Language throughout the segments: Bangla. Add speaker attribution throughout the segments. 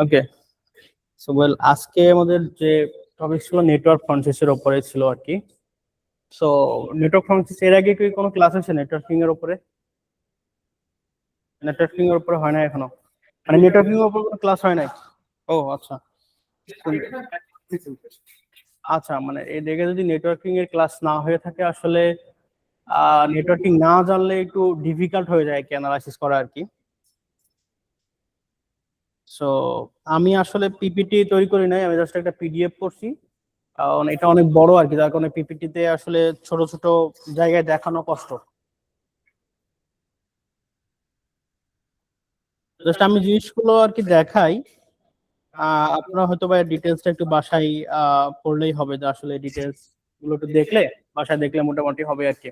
Speaker 1: ওকে, সো ওয়েল, আজকে আমাদের যে টপিক ছিল নেটওয়ার্ক ফ্রন্টেসের উপরে ছিল আর কি। সো নেটওয়ার্ক ফ্রন্টেস এর আগে কি কোনো ক্লাস আছে নেটওয়ার্কিং এর উপরে? নেটওয়ার্কিং এর উপরে হয় না এখনো, মানে নেটওয়ার্কিং এর উপর কোনো ক্লাস হয় নাই? ও আচ্ছা। আচ্ছা, মানে এই দেখে যদি নেটওয়ার্কিং এর ক্লাস না হয়ে থাকে, আসলে নেটওয়ার্কিং না জানলে একটু ডিফিকাল্ট হয়ে যায় কি অ্যানালাইসিস করা আর কি। সো আমি আসলে পিপিটি তৈরি করি নাই, আমি জাস্ট একটা পিডিএফ করছি। কারণ এটা অনেক বড় আর কি, যার কারণে পিপিটিতে আসলে ছোট ছোট জায়গায় দেখানো কষ্ট। জাস্ট আমি জিনিসগুলো আর কি দেখাই। আপনারা হয়তো বা ডিটেলসটা একটু বাসায় পড়লেই হবে, যে আসলে ডিটেলস গুলো একটু দেখলে, বাসায় দেখলে মোটামুটি হবে আর কি।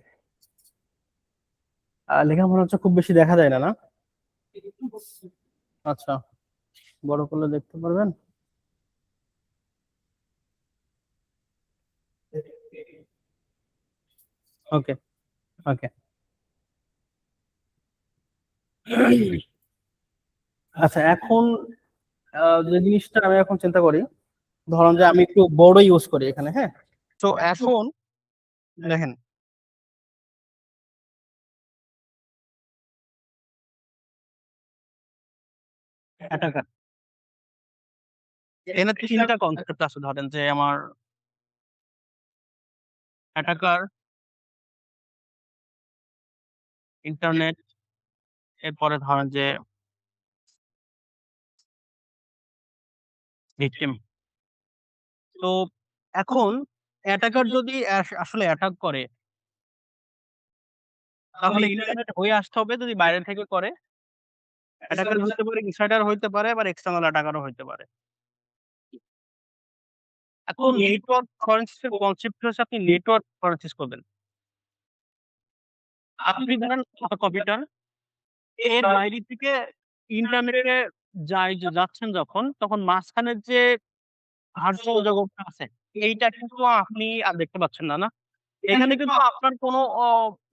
Speaker 1: লেখা মনে হচ্ছে খুব বেশি দেখা যায় না, না? আচ্ছা, বড় করলে দেখতে পারবেন। ওকে, ওকে। আচ্ছা, এখন যে জিনিসটা আমি এখন চিন্তা করি, ধরুন যে আমি একটু বড় ইউজ করি এখানে, হ্যাঁ। তো এখন দেখেন, অ্যাটাকার, এখানে তিনটা কনসেপ্ট আছে। ধরেন যে আমার অ্যাটাকার, ইন্টারনেট, এরপরে ধরেন যে ভিকটিম। তো এখন অ্যাটাকার যদি আসলে অ্যাটাক করে, তাহলে ইন্টারনেট হয়ে আসতে হবে। যদি বাইরে থেকে করে, অ্যাটাকার হতে পারে, ইনসাইডার হইতে পারে, আবার এক্সটার্নাল অ্যাটাকারও হইতে পারে। এখন নেটওয়ার্ক ফরেনসিক্স এর কনসেপ্ট হচ্ছে আপনি নেটওয়ার্ক ফরেনসিক্স করবেন। আপনি ধরেন কম্পিউটার, এর বাইরে থেকে ইন্টারনেটে যাচ্ছেন যখন, তখন মাঝখানের যে ভার্চুয়াল জগৎটা আছে, এইটা কিন্তু আপনি আর দেখতে পাচ্ছেন না, না? এখানে কিন্তু আপনার কোনো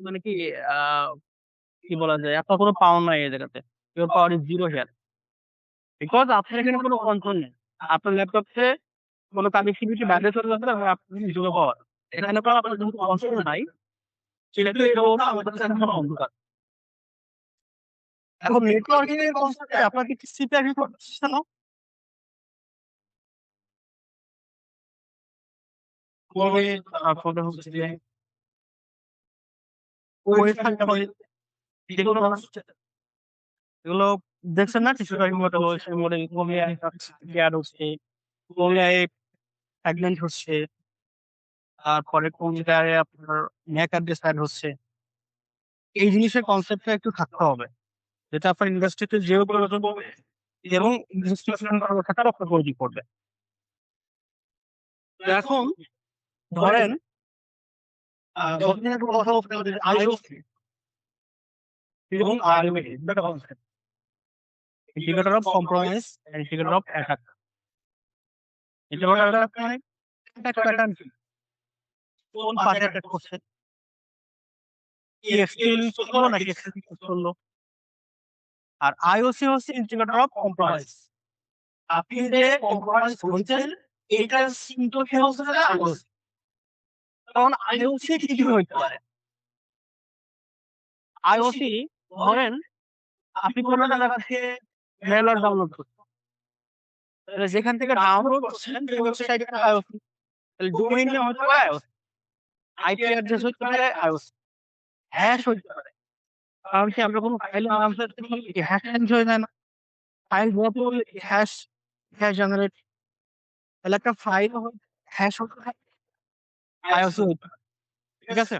Speaker 1: মানে কি আ কি বলা যায়? আপনার কোনো পাওয়ার নাই এই জায়গাতে। Your power is zero here. Because আপনার এখানে কোনো কন্ট্রোল নেই। আপনার ল্যাপটপে কোনো কানেক্টিভিটি বাইরে চলে যাচ্ছে এবং আপনি জিরো পাওয়ার। এখানে তো আপনার যেহেতু কন্ট্রোল নাই, সেহেতু এই জগৎটা আমাদের কাছে এখন অন্ধকার। এখন নেটওয়ার্কিং এর কনসেপ্টে আপনার কি TCP/IP প্রোটেকশন নাও? ফোনে ফোনে হচ্ছে যে ওয়েবসাইট যেগুলো মানুষ এগুলো দেখছেন না? TCP/IP মতো ওয়েবসাইট মডেল কোরিয়ায় শেয়ার হচ্ছে, কোরিয়ায় ফ্র্যাগমেন্ট হচ্ছে, তারপরে কোন জায়গায় আপনার ম্যাক অ্যাড্রেস অ্যাড হচ্ছে। এই জিনিসের কনসেপ্টটা একটু থাকতে হবে, যেটা আপনার ইন্ডাস্ট্রিতে যেও প্রয়োজন পড়বে এবং ইনভেস্টিগেশন করার ক্ষেত্রে আপনার প্রয়োজন পড়বে। তো এখন ধরেন যতদিন একটু কথা বলতে হবে আইওসি এবং আরএমএডি, দুটো concept, indicator of compromise and indicator of attack. Indicator of attack pattern কি? কোন পার্টি অ্যাটাক করছে? কি এক্সকিউজ করলো নাকি এক্সকিউজ করলো? আর আইওসি হচ্ছে ইন্ডিকেটর অফ কম্প্রোমাইজ। আপনি যে কম্প্রোমাইজ হয়েছেন, এটার সিম্পটম হচ্ছে আইওসি। কারণ আইওসি কি কি হইতে পারে? আইওসি, ধরেন আপনি কোনো জায়গা থেকে মেলওয়্যার ডাউনলোড করছেন। তাহলে যেখান থেকে ডাউনলোড করছেন সেই ওয়েবসাইটটা আইওসি। তাহলে ডোমেইন নেম হতে পারে আইওসি, আইপি অ্যাড্রেস হতে পারে আইওসি, হ্যাশ হইতে পারে। কারণ কি আমরা কোনো ফাইলের নাম সার্চ করলে হ্যাশ চেঞ্জ হয়ে যায় না? ফাইল যত হ্যাশ হ্যাশ জেনারেট, তাহলে একটা ফাইল হ্যাশ হতে পারে, আইওসি হইতে পারে। ঠিক আছে?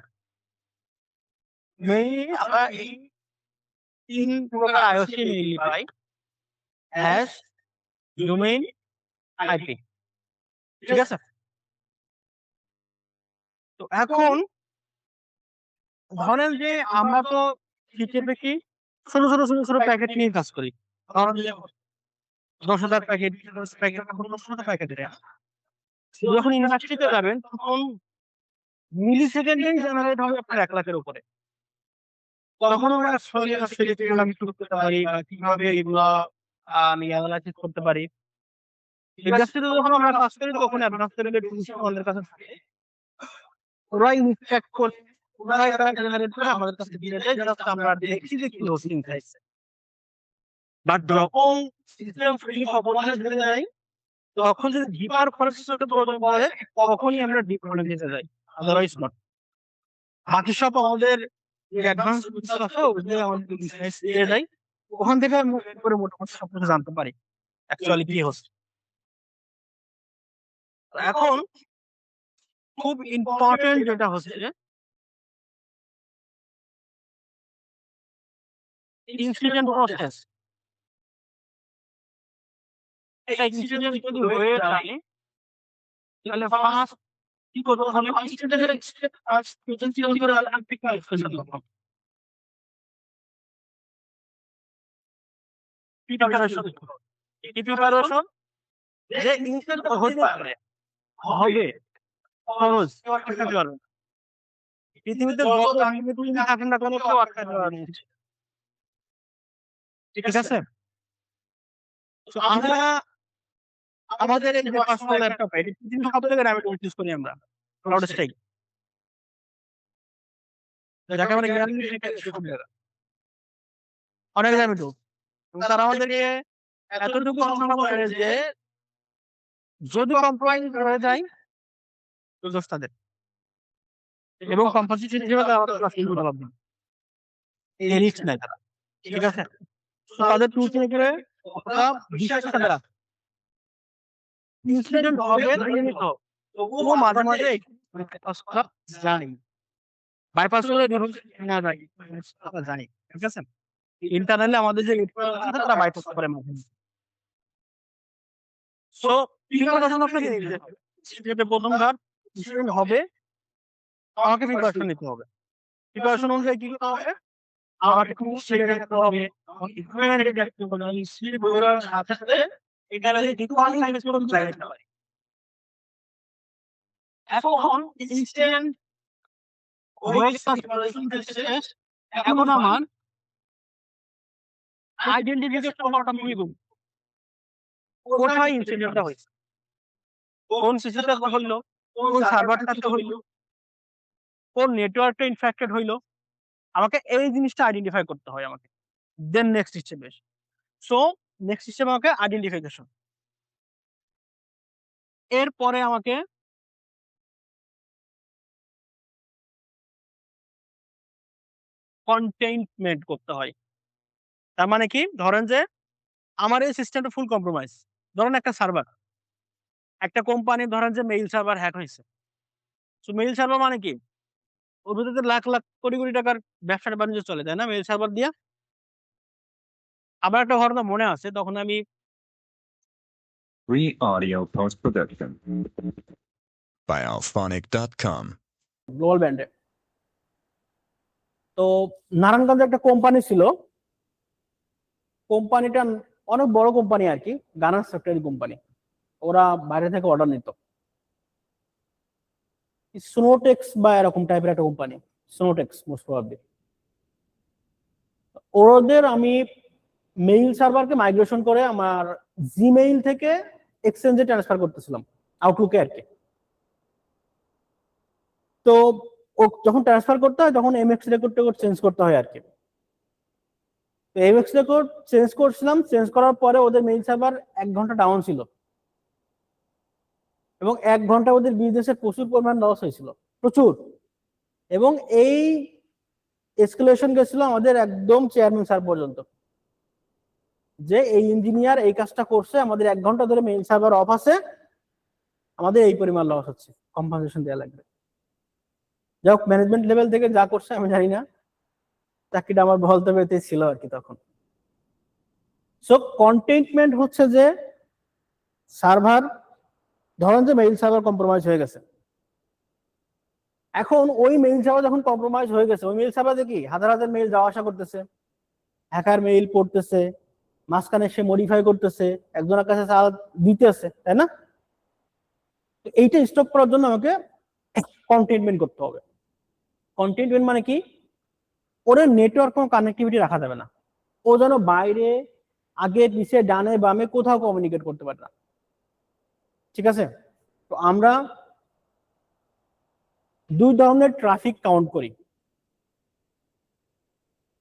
Speaker 1: মেইনলি আমরা এই ৩ প্রকার আইওসি মেইনলি পাই: হ্যাশ, ডোমেইন, আইপি। ঠিক আছে? তো এখন ধরেন যে আমরা তো হিসেবে কি ছোট প্যাকেট নিয়ে কাজ করি। ধরেন যে ১০,০০০ প্যাকেট, ২০,০০০ প্যাকেট, এখন তো ছোট প্যাকেট দেয়া। যখন ইন্ডাস্ট্রিতে যাবেন তখন মিলি সেকেন্ডেই জেনারেট হবে আপনার ১,০০,০০০ এর উপরে। তখন আমরা আসলে আমি শুরু করতে পারি বা কিভাবে এগুলা আমি এনালাইসিস করতে পারি। ইন্ডাস্ট্রিতে যখন আমরা কাজ করি তখন অ্যাডভান্স লেভেলের টুলস আমাদের কাছে থাকে, ওরাই ইনস্ট্রাক্ট করে, ওরাই তারা জেনারেট করে আমাদের কাছে দিয়ে দেয়, জাস্ট আমরা দেখি যে কি হোস্টিং খাইছে। বাট যখন সিস্টেম ফ্রি সফটওয়্যার দিতে যাই, তখন যদি ডিপার প্রসেসরটা প্রয়োজন পড়ে তখনই আমরা ডিপ করে দিতে যাই, আদারওয়াইজ নট। বাকি সব আমাদের যে অ্যাডভান্স টুলস আছে ওগুলো আমাদের বিজনেস দিয়ে দেয়, ওখান থেকে আমরা করে মোটামুটি সবকিছু জানতে পারি অ্যাকচুয়ালি কি হচ্ছে। এখন খুব ইম্পর্টেন্ট যেটা হচ্ছে ইনসিডেন্ট প্রসেস। এটা ইনসিডেন্ট যদি হয়ে যায় তাহলে ফার্স্ট কি করতে হবে, ইনসিডেন্টের ফার্স্ট প্রেজেন্সি করে আনপিকার করতে হবে, প্রিপারেশন যে ইনসিডেন্ট হতে পারে হবে খরচ আটকাতে পারবে না। পৃথিবীতে যত দামি তুমি থাকেন না কোনো কেউ আটকাতে পারবে না, ঠিক আছে? তো আমরা আমাদের এই যে পার্সোনাল ল্যাপটপ এটা পৃথিবীর সব জায়গায় আমি ইউজ করি আমরা ক্লাউড স্ট্রাইক, যাকে আমরা গ্যারান্টি অনেক দামি টুল। তারা আমাদেরকে এতটুকু কথা বলে যে যদি কম্প্রোমাইজ হয়ে যায় তো দোষ তাদের, এবং কম্পোজিশন হিসেবে তারা আমাদের কাছে ডেভেলপ দিন এই রিস্ক নেয় তারা, ঠিক আছে? তো তাদের টুল থেকে ওরা বিশ্বাস করে রাখে ইনসিডেন্ট হবে তবুও মাঝে মাঝে বাইপাসটা জানি, বাইপাস করে না যায় জানি, ঠিক আছে? ইন্টারনালি আমাদের যে আছে তারা বাইপাস করে মাঝে। সো প্রিপারেশন আপনাকে নিতে হবে, সেটা প্রথম ধাপ। ইনসিডেন্ট হবে আমাকে প্রিপারেশন নিতে হবে, প্রিপারেশন অনুযায়ী কি করতে হবে, আমাকে খুব সেরে রাখতে হবে, ইকুইপমেন্ট রেডি রাখতে হবে, স্পিড বলার সাথে সাথে এখানে যে কিছু আমি ইনভেস্ট করতে চাই রাখতে পারি। এখন ইনস্ট্যান্ট এখন আমার আইডেন্টিফিকেশন করাটা খুবই গুরুত্বপূর্ণ। কোথায় ইনসিডেন্টটা হয়েছে, কোন সিস্টেমটা হইলো, কোন সার্ভারটাতে হইলো, কোন নেটওয়ার্কটা ইনফেক্টেড হইলো, আমাকে এই জিনিসটা আইডেন্টিফাই করতে হয় আমাকে। দেন নেক্সট স্টেপ এসে, সো নেক্সট স্টেপ আমাকে আইডেন্টিফিকেশন, এরপরে আমাকে কন্টেইনমেন্ট করতে হয়। তার মানে কি, ধরেন যে আমার এই সিস্টেমটা ফুল কম্প্রোমাইজ, ধরেন একটা সার্ভার, একটা কোম্পানি ধরেন যে মেইল সার্ভার হ্যাক হয়েছে। সো মেইল সার্ভার মানে কি, ওর ভিতরে লাখ লাখ কোটি কোটি টাকার ব্যবসা বাণিজ্য চলে, তাই না, মেইল সার্ভার দিয়া। আমার একটা ঘটনা মনে আছে, তখন আমি
Speaker 2: Free audio post-production.
Speaker 3: by alphonic.com.
Speaker 4: Global ব্র্যান্ডে, তো নারায়ণগঞ্জে একটা কোম্পানি ছিল, কোম্পানিটা অনেক বড় কোম্পানি আর কি, গার্মেন্টস সেক্টরের কোম্পানি। ওরা বাইরে থেকে অর্ডার নিত, সোনোটেক্স বা এরকম টাইপের একটা কোম্পানি, সোনোটেক্স মোস্ট প্রবাবলি। ওদের আমি মেইল সার্ভারকে মাইগ্রেশন করে আমার জিমেইল থেকে এক্সচেঞ্জে ট্রান্সফার করতেছিলাম, আউটলুকে আর কি। তো ও যখন ট্রান্সফার করতে হয় তখন এমএক্স রেকর্ড চেঞ্জ করতে হয় আর কি। তো এমএক্স রেকর্ড চেঞ্জ করছিলাম, চেঞ্জ করার পরে ওদের মেইল সার্ভার 1 ঘন্টা ডাউন ছিল, এবং 1 ঘন্টা ওদের বিজনেসের প্রচুর পরিমাণ লস হয়েছিল, প্রচুর। এবং এই এসকেলেশন গেছিল আমাদের একদম চেয়ারম্যান স্যার পর্যন্ত, যে এই ইঞ্জিনিয়ার এই কাজটা করছে, আমাদের 1 ঘন্টা ধরে মেইল সার্ভার অফ আছে, আমাদের এই পরিমাণ লস হচ্ছে, কম্পেনসেশন দেওয়া লাগবে। যাই হোক, ম্যানেজমেন্ট লেভেল থেকে যা করছে আমি জানি না, চাকরিটা আমার বলতে পেতে ছিল আর কি তখন। সো কন্টেইনমেন্ট হচ্ছে যে সার্ভার, ধরেন যে মেইল সার্ভার কম্প্রোমাইজ হয়ে গেছে, এখন ওই মেইল সার্ভার যখন কম্প্রোমাইজ হয়ে গেছে, ওই মেইল সার্ভারে কি হাজার হাজার মেইল যাওয়া আসা করতেছে, হ্যাকার মেইল পড়তেছে, মাঝখানে সে মডিফাই করতেছে, একজনের কাছে চাল দিতেছে, তাই না? এইটা স্টপ করার জন্য আমাকে কন্টেইনমেন্ট করতে হবে। কন্টেইনমেন্ট মানে কি, ওর নেটওয়ার্ক কোনো কানেক্টিভিটি রাখা যাবে না, ও যেন বাইরে আগে পিছে ডানে বামে কোথাও কমিউনিকেট করতে পারে না। ঠিক আছে? তো আমরা দুই ধরনের ট্রাফিক কাউন্ট করি।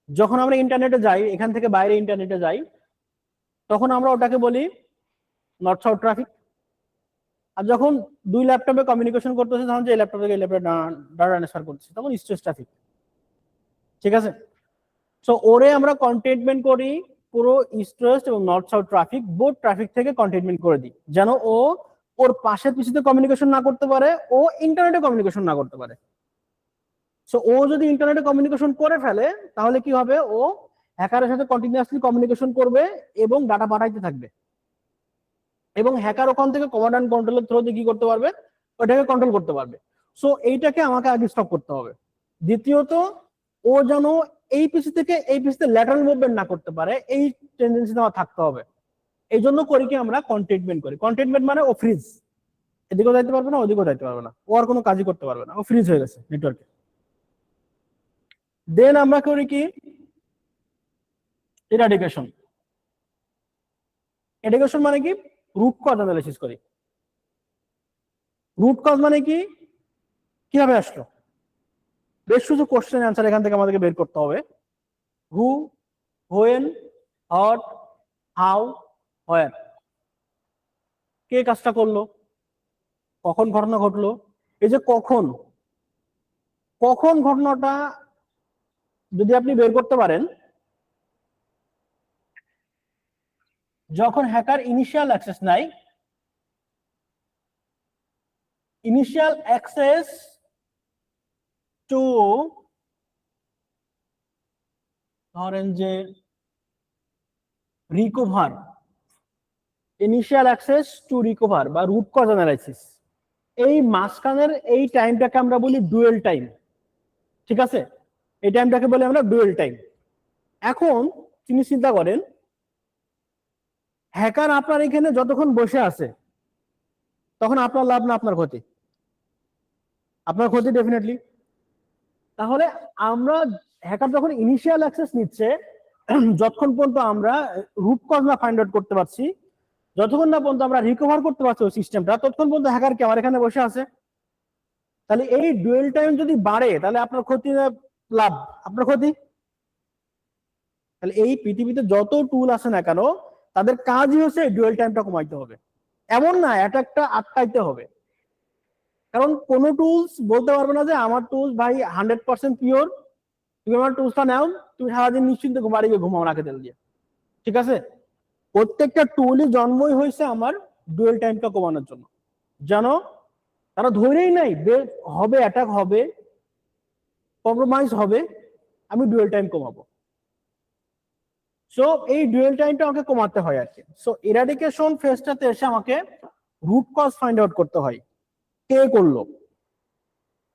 Speaker 4: যখন আমরা ইন্টারনেটে যাই, এখান থেকে বাইরে ইন্টারনেটে যাই, তখন আমরা ওটাকে বলি নর্থ সাউথ ট্রাফিক। আর যখন দুই ল্যাপটপে কমিউনিকেশন করতেছে, তখন যে ল্যাপটপ থেকে ল্যাপটপে ডাটা ট্রান্সফার করতেছে, তখন ইস্ট ওয়েস্ট ট্রাফিক। ঠিক আছে? সো ওরে আমরা কন্টেইনমেন্ট করি পুরো ইস্ট ওয়েস্ট এবং north south traffic, both traffic থেকে কন্টেইনমেন্ট করে দিই, যেন ও ওর পাশের পিছনে কমিউনিকেশন না করতে পারে, ও ইন্টারনেটে কমিউনিকেশন না করতে পারে। সো ও যদি ইন্টারনেটে কমিউনিকেশন করে ফেলে, তাহলে কি হবে, ও হ্যাকারের সাথে কন্টিনিউয়াসলি কমিউনিকেশন করবে এবং ডাটা পাঠাইতে থাকবে, এবং হ্যাকার ওখান থেকে কমান্ড অ্যান্ড কন্ট্রোলের থ্রুতে কি করতে পারবে, ওটাকে কন্ট্রোল করতে পারবে। সো এইটাকে আমাকে আগে স্টপ করতে হবে। দ্বিতীয়ত, ও যেন এই পিসি থেকে এই পিসিতে ল্যাটারাল মুভমেন্ট না করতে পারে, এই টেন্ডেন্সি আমার থাকতে হবে। এই জন্য করি কি, আমরা কন্টেইনমেন্ট করি। কন্টেইনমেন্ট মানে ও ফ্রিজ, এদিকেও যাইতে পারবে না, ওদিকেও যাইতে পারবে না, ও আর কোনো কাজই করতে পারবে না, ও ফ্রিজ হয়ে গেছে নেটওয়ার্কে। দেন আমরা করি কি, ইরাডিকেশন। ইরাডিকেশন মানে কি, রুট কজ অ্যানালাইসিস করি। রুট কজ মানে কি, কিভাবে আসলো, বেশ কিছু কোশ্চেন অ্যান্সার এখান থেকে আমাদেরকে বের করতে হবে। হু, হোয়েন, হোয়াট, হাউ, হোয়ার, কে কাজটা করলো, কখন ঘটনা ঘটলো। এই যে কখন কখন ঘটনাটা যদি আপনি বের করতে পারেন, যখন হ্যাকার ইনিশিয়াল অ্যাক্সেস নাই, ইনিশিয়াল অ্যাক্সেস টু, ধরেন যে recover, initial access to recover বা রুট কজ অ্যানালাইসিস, এই মাঝখানের এই টাইমটাকে আমরা বলি ডুয়েল টাইম। ঠিক আছে? এই টাইমটাকে বলি আমরা ডুয়েল টাইম। এখন তিনি চিন্তা করেন, হ্যাকার আপনার এখানে যতক্ষণ বসে আছে, তখন আপনার লাভ না আপনার ক্ষতি? আপনার ক্ষতি ডেফিনেটলি। তাহলে আমরা, হ্যাকার যখন ইনিশিয়াল অ্যাক্সেস নিচ্ছে, যতক্ষণ পর্যন্ত আমরা রুট কজ না ফাইন্ড আউট করতে পারছি, যতক্ষণ না পর্যন্ত আমরা রিকভার করতে পারছি ওই সিস্টেমটা, ততক্ষণ পর্যন্ত হ্যাকার কি আমার এখানে বসে আছে? তাহলে এই ডুয়েল টাইম যদি বাড়ে, তাহলে আপনার ক্ষতি না লাভ? আপনার ক্ষতি। তাহলে এই পৃথিবীতে যত টুল আছে না কেন, তাদের কাজই হচ্ছে ডুয়েল টাইমটা কমাইতে হবে। এমন না অ্যাটাকটা আটকাইতে হবে, কারণ কোন টুলস বলতে পারবে না যে আমার টুলস ভাই 100% পিওর, তুমি আমার টুলসটা নাও, তুমি সারাদিন নিশ্চিন্তে বাড়ি গিয়ে ঘুমাও নাকে তেল দিয়ে। ঠিক আছে? প্রত্যেকটা টুলই জন্মই হয়েছে আমার ডুয়েল টাইমটা কমানোর জন্য। জানো, তারা ধরেই নাই হবে, অ্যাটাক হবে, কম্প্রোমাইজ হবে, আমি ডুয়েল টাইম কমাবো। সো এই ডুয়েল টাইমটা আমাকে কমাতে হয় আর কি। সো ইরাডিকেশন ফেজটাতে এসে আমাকে রুট কজ ফাইন্ড আউট করতে হয়, কে করলো,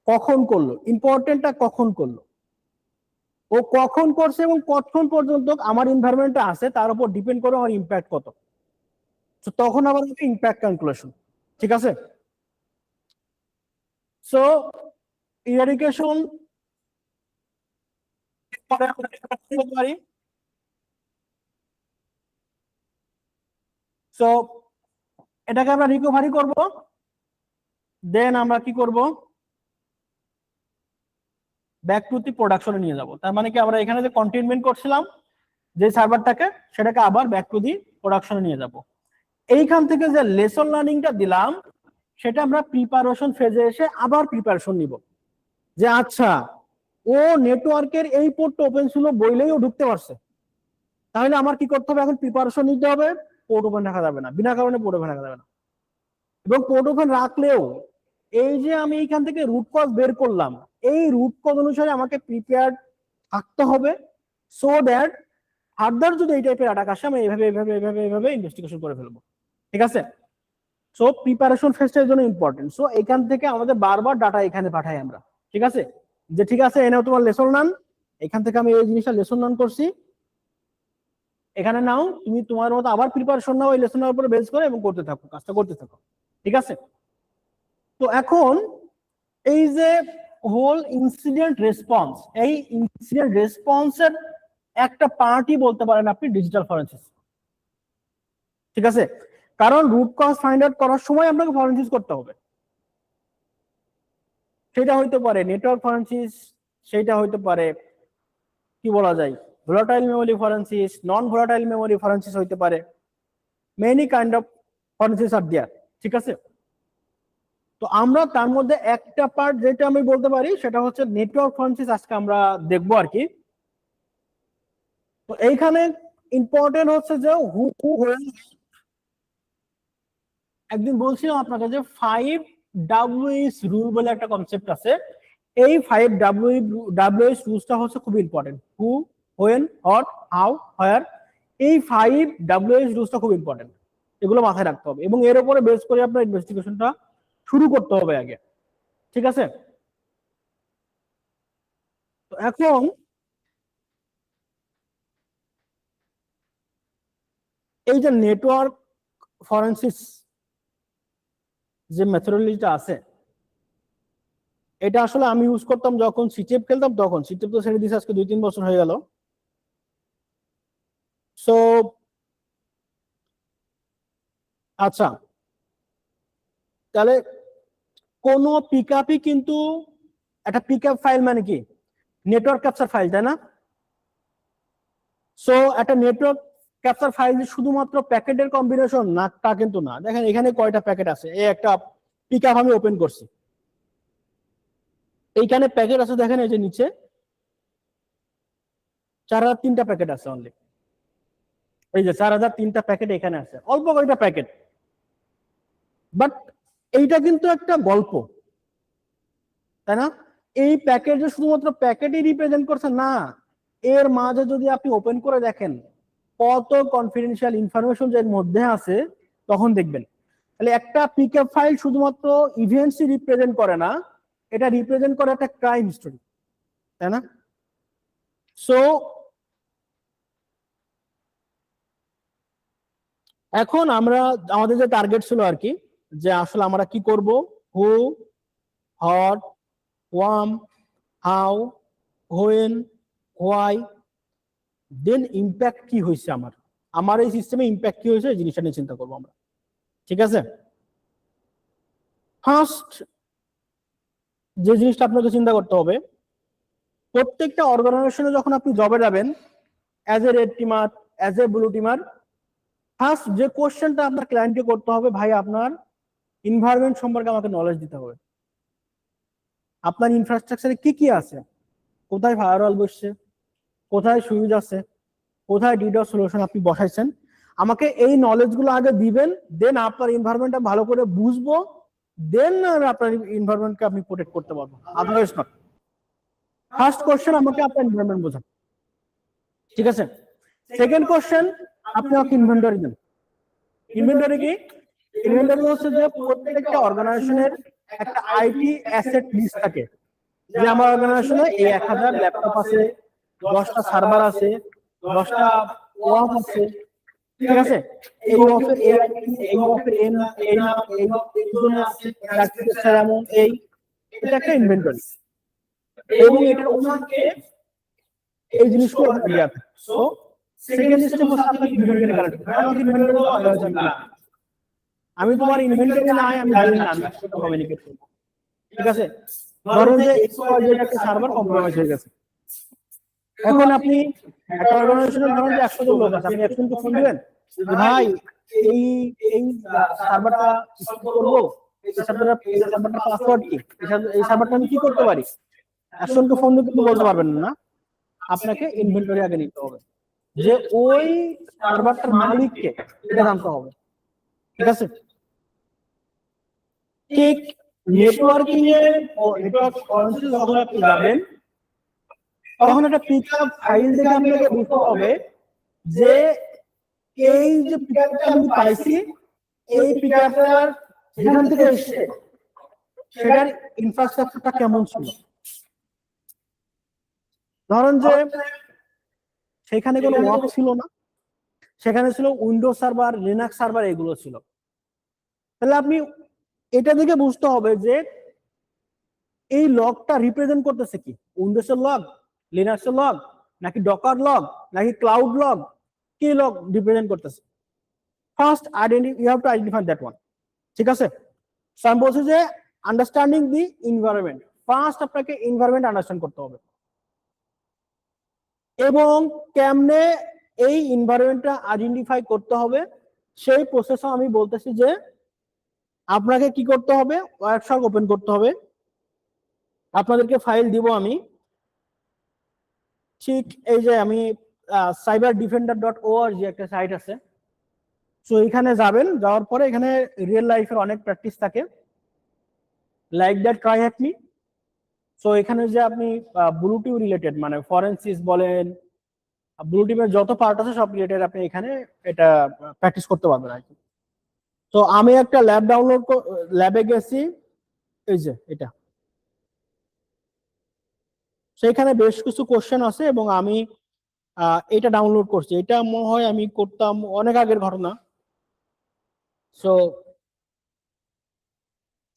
Speaker 4: কখন করলো, ইম্পর্টেন্টটা কখন করলো, ও কখন করছে এবং কতক্ষণ পর্যন্ত আমার এনভায়রনমেন্টে আছে, তার উপর ডিপেন্ড করে আমার ইম্প্যাক্ট কত। তো তখন আবার ইম্প্যাক্ট ক্যালকুলেশন। ঠিক আছে? সো ইরাডিকেশন পারি। সো এটাকে আমরা রিকভারি করব, দেন আমরা কি করব, ব্যাক টু দি প্রোডাকশনে নিয়ে যাব। তার মানে কি, আমরা এখানে যে কন্টেইনমেন্ট করছিলাম যে সার্ভারটাকে, সেটাকে আবার ব্যাক টু দি প্রোডাকশনে নিয়ে যাব। এইখান থেকে যে লেসন লার্নিংটা দিলাম, সেটা আমরা প্রিপারেশন ফেজে এসে আবার প্রিপারেশন নিব, যে আচ্ছা ও নেটওয়ার্কের এই পোর্টটা ওপেন ছিল বইলেই ও ঢুকতে পারছে, তাহলে আমার কি করতে হবে, এখন প্রিপারেশন নিতে হবে, পোর্ট ওপেন রাখা যাবে না, বিনা কারণে পোর্ট ওপেন রাখা যাবে না। এবং পোর্ট ওপেন রাখলেও এই যে আমি এইখান থেকে রুট কজ বের করলাম, এই রুট কজ অনুসারে আমাকে প্রিপেয়ার থাকতে হবে, সো দ্যাট ফার্দার যদি এই টাইপের অ্যাটাক আসে, আমি এইভাবে এইভাবে এইভাবে এইভাবে ইনভেস্টিগেশন করে ফেলবো। ঠিক আছে? সো প্রিপারেশন ফেজটা এর জন্য ইম্পর্টেন্ট। সো এখান থেকে আমাদের বারবার ডাটা এখানে পাঠাই আমরা। ঠিক আছে? যে ঠিক আছে, এনেও তোমার লেসন নান, এখান থেকে আমি এই জিনিসটা লেসন নান করছি, এখানে নাও, তুমি তোমার মতো আবার প্রিপারেশন নাও এই লেসনের উপরে বেস করে, এবং করতে থাকো, কাজটা করতে থাকো। ঠিক আছে? তো এখন এই যে হোল ইনসিডেন্ট রেসপন্স, এই ইনসিডেন্ট রেসপন্সের একটা পার্টই বলতে পারেন আপনি ডিজিটাল ফরেনসিক্স। ঠিক আছে? কারণ রুট কজ ফাইন্ড আউট করার সময় আপনাকে ফরেনসিস করতে হবে। সেটা হইতে পারে নেটওয়ার্ক ফরেনসিস, সেটা হইতে পারে কি বলা যায় volatile memory forensics, non volatile memory forensics হইতে পারে, মেনি কাইন্ড অফ ফরেনসিস আর দেয়ার। ঠিক আছে, তো আমরা তার মধ্যে একটা পার্ট যেটা আমি বলতে পারি সেটা হচ্ছে নেটওয়ার্ক ফরেনসিস আজকে আমরা দেখবো আর কি। তো এইখানে ইম্পর্টেন্ট হচ্ছে যে একদিন বলছিলাম আপনাকে যে 5Ws রুল বলে একটা কনসেপ্ট আছে। এই 5Ws রুলসটা হচ্ছে খুব important. Who, when, what, how, where, এই 5Ws রুলসটা খুব ইম্পর্টেন্ট, এগুলো মাথায় রাখতে হবে এবং এর উপরে বেস করে আপনার ইনভেস্টিগেশনটা শুরু করতে হবে আগে। ঠিক আছে, তো এখন এই যে নেটওয়ার্ক ফরেনসিস যে মেথোডোলজিটা আছে, এটা আসলে আমি ইউজ করতাম যখন সিটিএফ খেলতাম তখন। সিটিএফ তো ছেড়ে দিয়েছে আজকে 2-3 বছর হয়ে গেল। সো আচ্ছা, তাহলে কোন পিকআপই কিন্তু একটা পিকআপ ফাইল মানে কি নেটওয়ার্ক ক্যাপচার ফাইল, তাই না? সো একটা নেটওয়ার্ক ক্যাপচার ফাইল শুধুমাত্র প্যাকেটের কম্বিনেশন না, তা কিন্তু না। দেখেন এখানে কয়টা প্যাকেট আছে, এই একটা পিকআপ আমি ওপেন করছি, এইখানে প্যাকেট আছে দেখেন এই যে নিচে 4003টা প্যাকেট আছে অনলি। এই যে 4003টা প্যাকেট এখানে আছে, অল্প কয়টা প্যাকেট, বাট এইটা কিন্তু একটা গল্প, তাই না? এই প্যাকেট যে শুধুমাত্র প্যাকেটই রিপ্রেজেন্ট করছে না, এর মাঝে যদি আপনি ওপেন করে দেখেন কত কনফিডেন্সিয়াল ইনফরমেশন এর মধ্যে আছে তখন দেখবেন। তাহলে একটা পিকআপ ফাইল শুধুমাত্র ইভেন্টসই রিপ্রেজেন্ট করে না, এটা রিপ্রেজেন্ট করে একটা ক্রাইম স্টোরি, তাই না? সো এখন আমরা আমাদের যে টার্গেট ছিল আর কি, যে আসলে আমরা কি করব, who, what, whom, how, when, why, then impact কি হয়েছে আমার এই সিস্টেমে ইম্প্যাক্ট কি হয়েছে এই জিনিসটা নিয়ে চিন্তা করবো আমরা। ঠিক আছে, ফার্স্ট যে জিনিসটা আপনাকে চিন্তা করতে হবে, প্রত্যেকটা অর্গানাইজেশনে যখন আপনি জবে যাবেন as a red টিমার, as a blue টিমার, first যে কোশ্চেনটা আপনার ক্লায়েন্টকে করতে হবে, ভাই আপনার এনভায়রনমেন্ট সম্পর্কে আমাকে নলেজ দিতে হবে। আপনার ইনফ্রাস্ট্রাকচারে কি কি আছে, কোথায় ফায়ারওয়াল বসছে, কোথায় সুইচ আছে, কোথায় ডিডস সলিউশন আপনি বসাইছেন, আমাকে এই নলেজ গুলো আগে দিবেন, দেন আপনার এনভায়রনমেন্টটা ভালো করে বুঝবো, দেন আপনার এনভায়রনমেন্টকে আপনি প্রোটেক্ট করতে পারবো, আদারওয়াইজ নট। ফার্স্ট কোশ্চেন আমাকে আপনার এনভায়রনমেন্ট বোঝান। ঠিক আছে, সেকেন্ড কোশ্চেন আপনি আমাকে ইনভেন্টরি দেন। ইনভেন্টরি কি? ইনভেন্টরি হচ্ছে যে প্রত্যেকটা অর্গানাইজেশনের একটা আইটি অ্যাসেট লিস্ট থাকে, যে আমার অর্গানাইজেশনে এই 1000 ল্যাপটপ আছে, 10টা সার্ভার আছে, 10টা ওয়াফ আছে। ঠিক আছে, এই ওয়াফের এই ওয়াফের এই নাম এই জন্য আছে, যেমন এই, এটা একটা ইনভেন্টরি এবং এটার ওনারকে এই জিনিসগুলো দেওয়া থাকে। সো সেকেন্ড স্টেপ হচ্ছে আপনার ইনভেন্টরি কালেক্ট করা। আমাকে ইনভেন্টরি বলা, আমি তোমার ইনভেন্টরি নাই আমি জানি না, আমি কমিউনিকেট করব। ঠিক আছে, ধরুন যে XYZ একটা সার্ভার কম্প্রোমাইজ হয়ে গেছে, এখন আপনি একটা অর্গানাইজেশনের ধরুন যে 100 জন লোক আছে, আপনি একজনকে ফোন দিবেন, ভাই এই এই সার্ভারটা কি করব, এই সার্ভারটা পাসওয়ার্ড কি, এই সার্ভারটা আমি কি করতে পারি, একজনকে ফোন দিয়ে কিন্তু বলতে পারবেন না। আপনাকে ইনভেন্টরি আগে নিতে হবে, যে ওই সার্ভারটার মালিককে এটা জানতে হবে। ঠিক আছে, ঠিক নেটওয়ার্কিং এ নেটওয়ার্ক ফরেনসিস যখন আপনি যাবেন তখন একটা পিকআপ ফাইল দেখে আপনাকে বুঝতে হবে যে এই যে পিকআপটা আমি পাইছি, এই পিকআপটার যেখান থেকে এসেছে সেটার ইনফ্রাস্ট্রাকচারটা কেমন ছিল। ধরেন যে সেখানে কোনো ওয়ার্ক ছিল না, সেখানে ছিল উইন্ডোজ সার্ভার, লিনাক্স সার্ভার, এগুলো ছিল। তাহলে আপনি এটা দেখে বুঝতে হবে যে এই লগটা রিপ্রেজেন্ট করতেছে কি, উইন্ডোজের লগ, লিনাক্সের লগ, নাকি ডকার লগ, নাকি ক্লাউড লগ, কি লগ রিপ্রেজেন্ট করতেছে। First you have to identify that one. ঠিক আছে, সো আমি বলছি যে আন্ডারস্ট্যান্ডিং দি এনভায়রনমেন্ট, ফার্স্ট আপনাকে এনভায়রনমেন্ট আন্ডারস্ট্যান্ড করতে হবে এবং কেমনে এই এনভায়রনমেন্টটা আইডেন্টিফাই করতে হবে সেই প্রসেসও আমি বলতেছি যে আপনাকে কি করতে হবে, ওয়ার্কশপ ওপেন করতে হবে। আপনাদেরকে ফাইল দিব আমি, ঠিক এই যে আমি cyberdefender.org একটা সাইট আছে, সো এখানে যাবেন, যাওয়ার পরে এখানে রিয়েল লাইফের অনেক প্র্যাকটিস থাকে, like that try hack me. So এখানে যে আপনি ব্লুটিউব রিলেটেড মানে ফরেনসিস বলেন, ব্লুটিউবের যত পার্ট আছে সব রিলেটেড আপনি এখানে এটা প্র্যাকটিস করতে পারবেন আর কি। তো আমি একটা ল্যাব ল্যাবে গেছি, এই যে এটা, সেখানে বেশ কিছু কোশ্চেন আছে এবং আমি এটা ডাউনলোড করছি। এটা মনে হয় আমি করতাম অনেক আগের ঘটনা। সো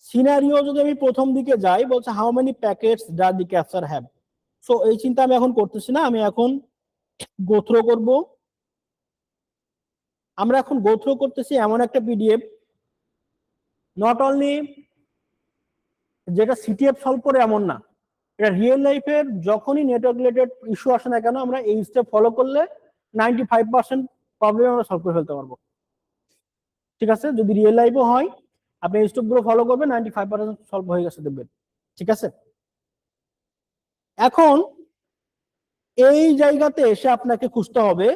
Speaker 4: সিনারিও যদি আমি প্রথম দিকে যাই, বলছে how many packets does the capture have. So এই চিন্তা আমি এখন করতেছি না, আমি এখন গোথ্রো করব। আমরা এখন গোথ্রো করতেছি এমন একটা পিডিএফ, নট অনলি যেটা সিটিএফ সলভ করে এমন না, এটা রিয়েল লাইফের যখনই নেটওয়ার্ক রিলেটেড ইস্যু আসে না কেন, আমরা এই স্টেপ ফলো করলে 95% প্রবলেম আমরা সলভ করে ফেলতে পারবো। ঠিক আছে, যদি রিয়েল লাইফও হয় আপনি এই স্টেপগুলো ফলো করবেন, 95% সলভ হয়ে গেছে দেখবেন। ঠিক আছে, এখন এই জায়গাতে এসে আপনাকে খুঁজতে হবে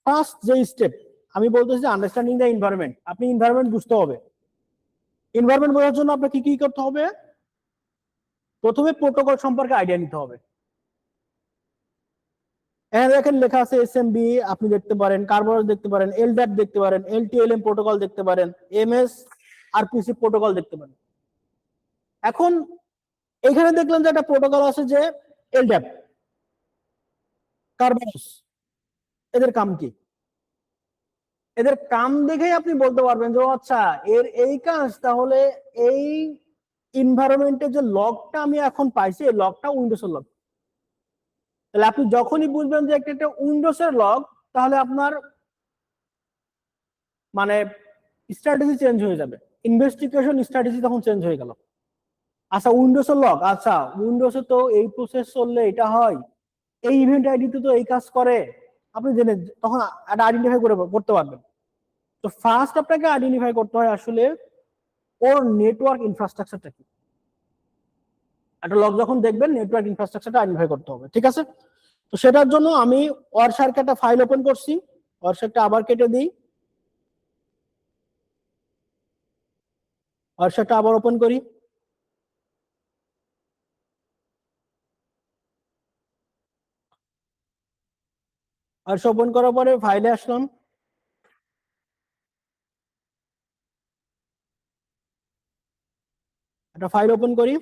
Speaker 4: ফার্স্ট যে স্টেপ, আমি বলতেছি আন্ডারস্ট্যান্ডিং দ্য এনভায়রনমেন্ট। আপনি এনভায়রনমেন্ট বুঝতে হবে। এনভায়রনমেন্ট বোঝার জন্য আপনাকে কি করতে হবে, প্রথমে প্রোটোকল সম্পর্কে আইডিয়া নিতে হবে। এখানে দেখেন লেখা আছে এসএমবি, আপনি দেখতে পারেন কার্বন দেখতে পারেন, এলড্যাপ দেখতে পারেন, এলটিএলএম প্রোটোকল দেখতে পারেন, এমএস আরপিসি প্রোটোকল দেখতে পারেন। এখন এখানে দেখলেন যে একটা প্রোটোকল আছে যে এলড্যাপ, কার্বনস, এদের কাম কি? এদের কাম দেখেই আপনি বলতে পারবেন যে আচ্ছা এর এই কাজ, তাহলে এই এনভায়রনমেন্টের যে লগটা আমি এখন পাইছি এই লগটা উইন্ডোজের লগ। তাহলে আপনি যখনই বুঝবেন যে একটা উইন্ডোজের লগ, তাহলে আপনার মানে স্ট্র্যাটেজি চেঞ্জ হয়ে যাবে, ইনভেস্টিগেশন স্ট্র্যাটেজি তখন চেঞ্জ হয়ে গেল। আচ্ছা উইন্ডোজের লগ, আচ্ছা উইন্ডোজে তো এই প্রসেস চললে এটা হয়, এই ইভেন্ট আইডিতে তো এই কাজ করে, আপনি জেনে তখন একটা আইডেন্টিফাই করতে পারবেন। তো ফার্স্ট আপনাকে আইডেন্টিফাই করতে হয় আসলে ওর নেটওয়ার্ক ইনফ্রাস্ট্রাকচারটা কি। একটা লগ যখন দেখবেন নেটওয়ার্ক ইনফ্রাস্ট্রাকচারটা আইডেন্টিফাই করতে হবে। ঠিক আছে, তো সেটার জন্য আমি ওয়ারশার্ক একটা ফাইল ওপেন করছি, ওয়ারশার্কটা আবার কেটে দিই, ওয়ারশার্কটা আবার ওপেন করি, ওয়ারশার্ক ওপেন করার পরে ফাইলে আসলাম, একটা ফাইল ওপেন করি,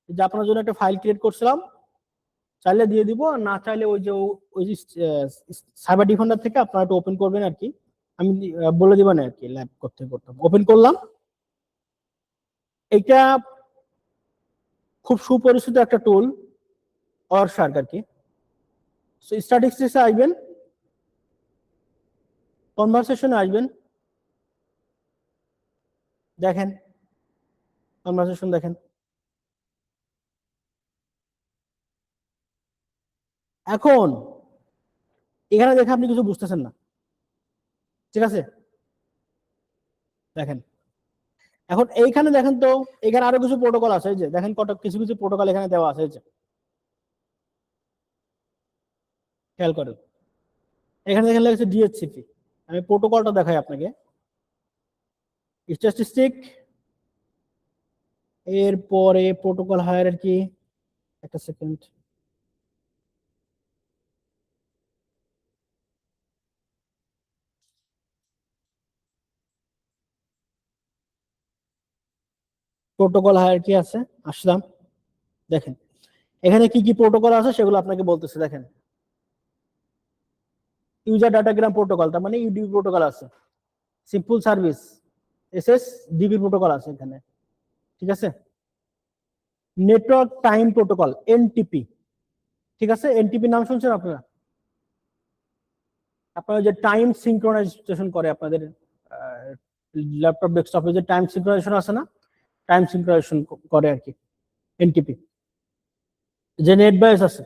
Speaker 4: যে আপনার জন্য একটা ফাইল ক্রিয়েট করছিলাম, চাইলে দিয়ে দিব, আর না চাইলে ওই যে সাইবার ডিফেন্ডার থেকে আপনারা একটু ওপেন করবেন আর কি, আমি বলে দিবেন আর কি ল্যাব করতে করতে। ওপেন করলাম, এটা খুব সুপরিচিত একটা টুল ওয়ারশার্ক আর কি। স্ট্যাটিস্টিক্সে আসবেন, কনভারসেশনে আসবেন, দেখেন কনভারসেশন দেখেন। এখন এখানে দেখে আপনি কিছু বুঝতেছেন না, ঠিক আছে, দেখেন এখন এইখানে দেখেন তো, এখানে আরো কিছু প্রোটোকল আছে, এই যে দেখেন কত কিছু কিছু প্রোটোকল এখানে দেওয়া আছে, এই যে খেয়াল করেন এখানে দেখেন লেখা আছে ডিএইচসিপি। আমি প্রোটোকলটা দেখাই আপনাকে, স্ট্যাটিস্টিক, এরপরে প্রোটোকল হায়ারার্কি, একটা সেকেন্ড, প্রোটোকল হায়ারার্কি আছে, আসলাম, দেখেন এখানে কি কি প্রোটোকল আছে সেগুলো আপনাকে বলতেছে। দেখেন ইউজার ডাটাগ্রাম প্রোটোকল, তার মানে ইউডিপি প্রোটোকল আছে, সিম্পল সার্ভিস এসএসডিপি প্রোটোকল আছে এখানে, ঠিক আছে, নেটওয়ার্ক টাইম প্রোটোকল এনটিপি, ঠিক আছে, এনটিপি নাম শুনছেন আপনারা? আপনার যে টাইম সিঙ্ক্রোনাইজেশন করে আপনাদের ল্যাপটপ ডেস্কটপে যে টাইম সিঙ্ক্রোনাইজেশন আছে না, টাইম সিঙ্ক্রোনাইজেশন করে আর কি এনটিপি, যে নেট বেস আছে।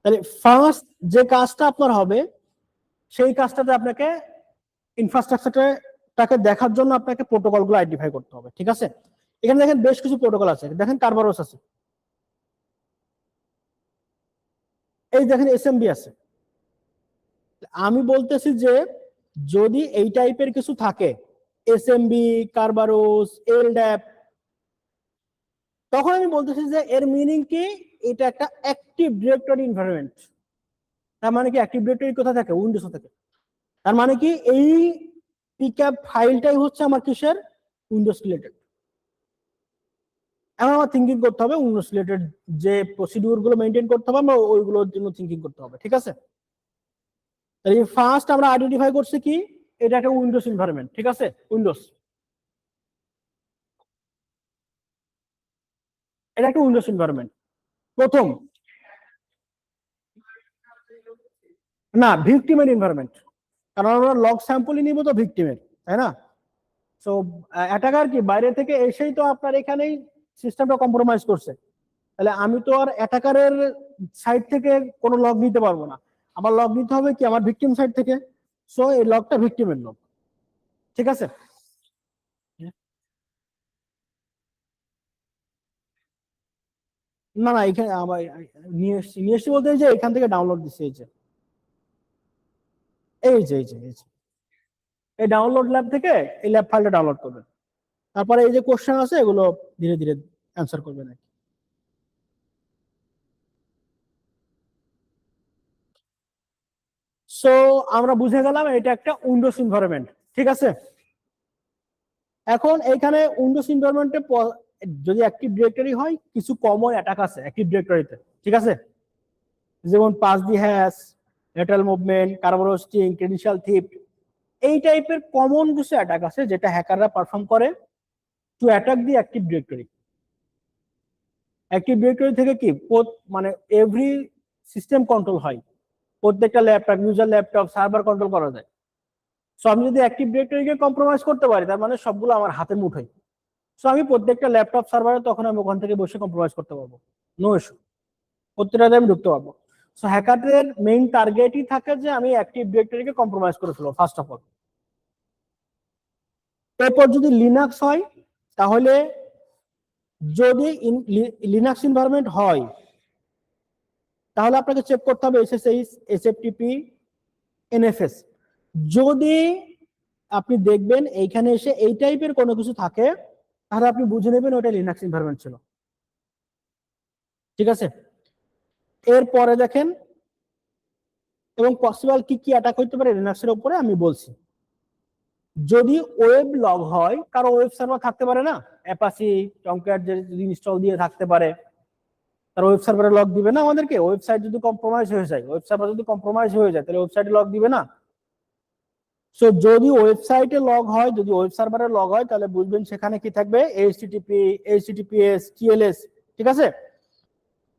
Speaker 4: তাহলে ফার্স্ট যে কাজটা আপনার হবে সেই কাজটাতে আপনাকে ইনফ্রাস্ট্রাকচারটাকে দেখার জন্য আপনাকে প্রোটোকলগুলো আইডেন্টিফাই করতে হবে, ঠিক আছে? এখানে দেখেন বেশ কিছু প্রোটোকল আছে, দেখেন কার্বারোস আছে, এই দেখেন এসএমবি আছে। আমি বলতেছি যে যদি এই টাইপের কিছু থাকে, এসএমবি, কার্বারোস, এলড্যাপ, তখন আমি বলতেছি যে এর মিনিং কি, এটা একটা অ্যাক্টিভ ডিরেক্টরি এনভায়রনমেন্ট। তার মানে কি অ্যাক্টিভ ডিরেক্টরি কোথায় থাকে? উইন্ডোজে থাকে। তার মানে কি এই পিকআপ ফাইলটাই হচ্ছে আমার কিসের? Windows related. এখন আমার থিঙ্কিং করতে হবে উইন্ডোজ রিলেটেড যে প্রসিডিউর গুলো মেনটেন করতে হবে, আমরা ওইগুলোর জন্য থিঙ্কিং করতে হবে, ঠিক আছে? তাহলে ফার্স্ট আমরা আইডেন্টিফাই করছি কি, এটা একটা উইন্ডোজ এনভায়রনমেন্ট, ঠিক আছে? উইন্ডোজ, এটা একটা উইন্ডোজ এনভায়রনমেন্ট প্রথম। না, ভিকটিমের এনভায়রনমেন্ট, কারণ আমরা লগ স্যাম্পলই নিব তো ভিকটিমের, তাই না? সো অ্যাটাকার কি বাইরে থেকে এসেই তো আপনার এখানেই সিস্টেমটা কম্প্রোমাইজ করছে, তাহলে আমি তো আর অ্যাটাকারের সাইড থেকে কোনো লগ নিতে পারবো না, আমার লগ নিতে হবে কি আমার ভিকটিম সাইড থেকে। সো এই লগটা ভিকটিমের লগ, ঠিক আছে? না না, এখানে আমার নিয়ে এসছি বলতে যে এখান থেকে ডাউনলোড দিচ্ছে, এই যে এই ডাউনলোড ল্যাব থেকে এই ল্যাব ফাইলটা ডাউনলোড করবেন, তারপরে এই যে কোশ্চেন আছে এগুলো ধীরে ধীরে অ্যান্সার করবেন আর কি। সো আমরা বুঝে গেলাম এটা একটা উইন্ডোজ এনভায়রনমেন্ট, ঠিক আছে? এখন এখানে উইন্ডোজ এনভায়রনমেন্টে যদি অ্যাক্টিভ ডিরেক্টরি হয়, কিছু কমন অ্যাটাক আছে অ্যাক্টিভ ডিরেক্টরিতে, ঠিক আছে? যেমন pass the hash, lateral movement, Kerberoasting, credential theft, এই টাইপের কমন কিছু অ্যাটাক আছে যেটা হ্যাকাররা পারফর্ম করে to attack the active directory. Active directory থেকে কি মানে এভরি সিস্টেম কন্ট্রোল হয়, প্রত্যেকটা laptop, user laptop, server control করা যায়। সো আমি যদি অ্যাক্টিভ ডিরেক্টরিকে কম্প্রোমাইজ করতে পারি, তার মানে সবগুলো আমার হাতে মুঠোয়। সো আমি প্রত্যেকটা ল্যাপটপ সার্ভারে তখন আমি ওখান থেকে বসে কম্প্রোমাইজ করতে পারবো, নো ইস্যু, প্রত্যেকটাতে আমি ঢুকতে পারবো। সো হ্যাকারদের মেইন টার্গেটই থাকে যে আমি অ্যাক্টিভ ডিরেক্টরিকে কম্প্রোমাইজ করে ফেলবো ফার্স্ট অফ অল। এরপর যদি লিনাক্স হয়, তাহলে যদি লিনাক্স এনভায়রনমেন্ট হয় তাহলে আপনাকে চেক করতে হবে এসএসএইচ, এসএফটিপি, এনএফএস। যদি আপনি দেখবেন এইখানে এসে এই টাইপের কোনো কিছু থাকে, তাহলে আপনি বুঝে নেবেন ওটা লিনাক্স এনভায়রনমেন্ট ছিল, ঠিক আছে? এরপরে দেখেন, এবং পসিবল কি কি অ্যাটাক হইতে পারে লিনাক্সের উপরে আমি বলছি। যদি ওয়েব লগ হয়, কারো ওয়েব সার্ভার থাকতে পারে না, অ্যাপাচি, টমক্যাট যদি ইনস্টল দিয়ে থাকতে পারে, তার ওয়েব সার্ভারে লগ দিবে না আমাদেরকে। ওয়েবসাইট যদি কম্প্রোমাইজ হয়ে যায়, ওয়েব সার্ভার যদি কম্প্রোমাইজ হয়ে যায়, তাহলে ওয়েবসাইটে লগ দিবে না। সো যদি ওয়েবসাইটে লগ হয়, যদি ওয়েব সার্ভারে লগ হয়, তাহলে বুঝবেন সেখানে কি থাকবে, এইচটিটিপি, এইচটিটিপিএস, টিএলএস, ঠিক আছে?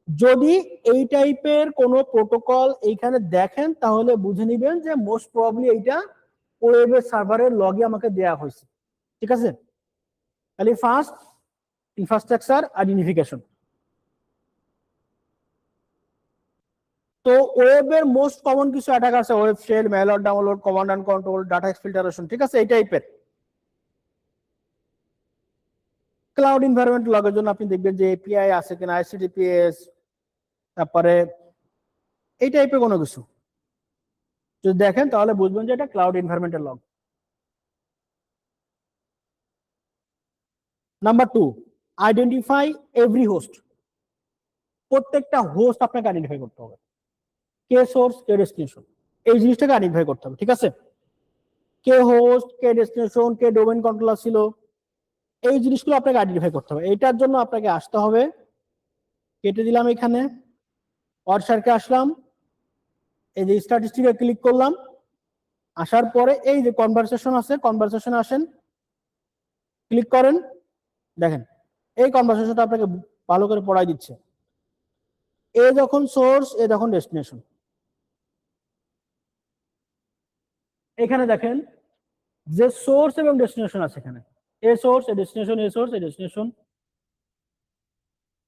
Speaker 4: যদি এই টাইপের কোনো প্রোটোকল এইখানে দেখেন, তাহলে বুঝে নিবেন যে মোস্ট প্রবাবলি এইটা ওয়েবের সার্ভারের লগই আমাকে দেয়া হয়েছে, ঠিক আছে? তাহলে ফার্স্ট ইনফ্রাস্ট্রাকচার আইডেন্টিফিকেশন। তো ওয়েবের মোস্ট কমন কিছু অ্যাটাক আছে, web shell, malware download, command and control, data exfiltration, ঠিক আছে? এই টাইপের। ক্লাউড এনভায়রনমেন্ট লগের জন্য আপনি দেখবেন যে এপিআই আছে কিনা, আইসিটিপিএস, তারপরে এই টাইপের কোনো কিছু যদি দেখেন তাহলে বুঝবেন যে এটা ক্লাউড এনভায়রনমেন্টের log. Number 2, identify every host. প্রত্যেকটা হোস্ট আপনাকে আইডেন্টিফাই করতে হবে, কে সোর্স, কে ডেস্টিনেশন, এই জিনিসটাকে আইডেন্টিফাই করতে হবে, ঠিক আছে? কে হোস্ট, কে ডেস্টিনেশন, কে ডোমেইন কন্ট্রোলার ছিল, এই জিনিসগুলো আপনাকে আইডেন্টিফাই করতে হবে। এইটার জন্য আপনাকে আসতে হবে, কেটে দিলাম এখানে, ওয়ার্কশারকে আসলাম, এই যে স্ট্যাটিস্টিকে ক্লিক করলাম, আসার পরে এই যে কনভারসেশন আছে, কনভারসেশনে আসেন, ক্লিক করেন, দেখেন এই কনভারসেশনটা আপনাকে ভালো করে পড়াই দিচ্ছে। এ যখন সোর্স, এ যখন ডেস্টিনেশন, এখানে দেখেন যে সোর্স এবং ডেস্টিনেশন আছে, এখানে a source, A destination, a source, A destination,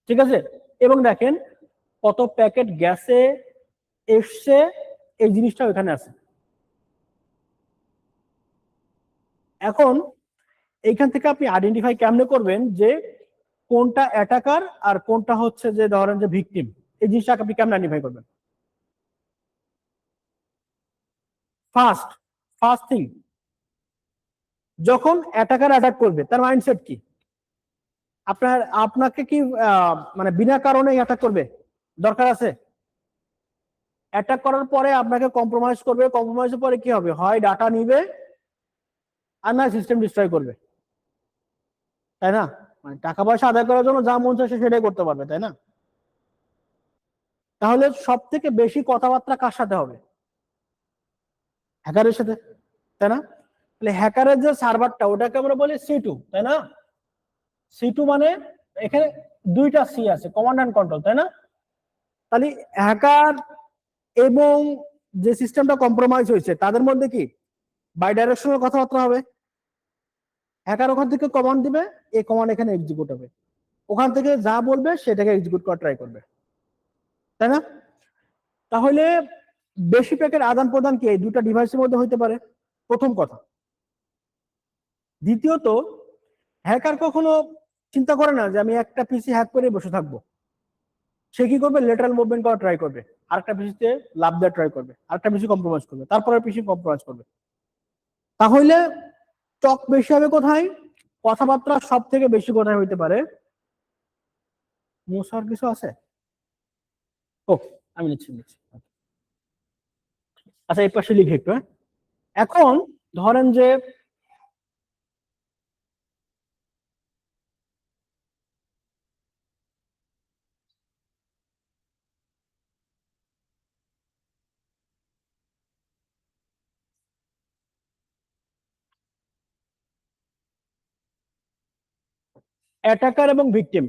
Speaker 4: ঠিক আছে। এবং দেখেন কত প্যাকেট গ্যাসে এসছে, এই জিনিসটা ওখানে আছে। এখন এইখান থেকে আপনি আইডেন্টিফাই কেমনে করবেন যে কোনটা অ্যাটাকার আর কোনটা হচ্ছে যে ধরেন যে ভিকটিম, এই জিনিসটাকে আপনি কেমনে আইডেন্টিফাই করবেন? ফার্স্ট থিং, যখন অ্যাটাকার অ্যাটাক করবে তার মাইন্ডসেট কি? আপনাকে কি মানে বিনা কারণে অ্যাটাক করবে? দরকার আছে? অ্যাটাক করার পরে আপনাকে কম্প্রোমাইজ করবে, কম্প্রোমাইজের পরে কি হবে? হয় ডাটা নিবে আর না সিস্টেম ডিস্ট্রয় করবে, তাই না? মানে টাকা পয়সা আদায় করার জন্য যা মন চায় সেটাই করতে পারবে, তাই না? তাহলে সব থেকে বেশি কথাবার্তা কার সাথে হবে? হ্যাকারের সাথে, তাই না? তাহলে হ্যাকারের যে সার্ভারটা ওটাকে আমরা বলি C2, তাই না? C2 মানে এখানে দুইটা সি আছে, কমান্ড এন্ড কন্ট্রোল, তাই না? তাহলে হ্যাকার এবং যে সিস্টেমটা কম্প্রোমাইজ হয়েছে তাদের মধ্যে কি বাই ডাইরেকশনাল কথাবার্তা হবে? হ্যাকার ওখান থেকে কমান্ড দিবে, এই কমান্ড এখানে এক্সিকিউট হবে, ওখান থেকে যা বলবে সেটাকে এক্সিকিউট করা ট্রাই করবে, তাই না? তাহলে বেশি প্যাকেট আদান প্রদান কি এই দুটো ডিভাইসের মধ্যে হইতে পারে, প্রথম কথা। দ্বিতীয়ত, হ্যাকার কখনো চিন্তা করে না যে আমি একটা পিসি হ্যাক করে বসে থাকবো। সে কি করবে? লেটারাল মুভমেন্ট করা ট্রাই করবে, আরেকটা পিসিতে লাভ দেওয়া ট্রাই করবে, আরেকটা পিসি কম্প্রোমাইজ করবে, তারপরে পিসি কম্প্রোমাইজ করবে। তাহলে টক বেশি হবে কোথায়? কথাবার্তা সব থেকে বেশি কোথায় হইতে পারে? মশার কিছু আছে? ও, আমি নিচ্ছি। আচ্ছা, এই পাশে লিখে একটু। এখন ধরেন যে অ্যাটাকার এবং ভিকটিম,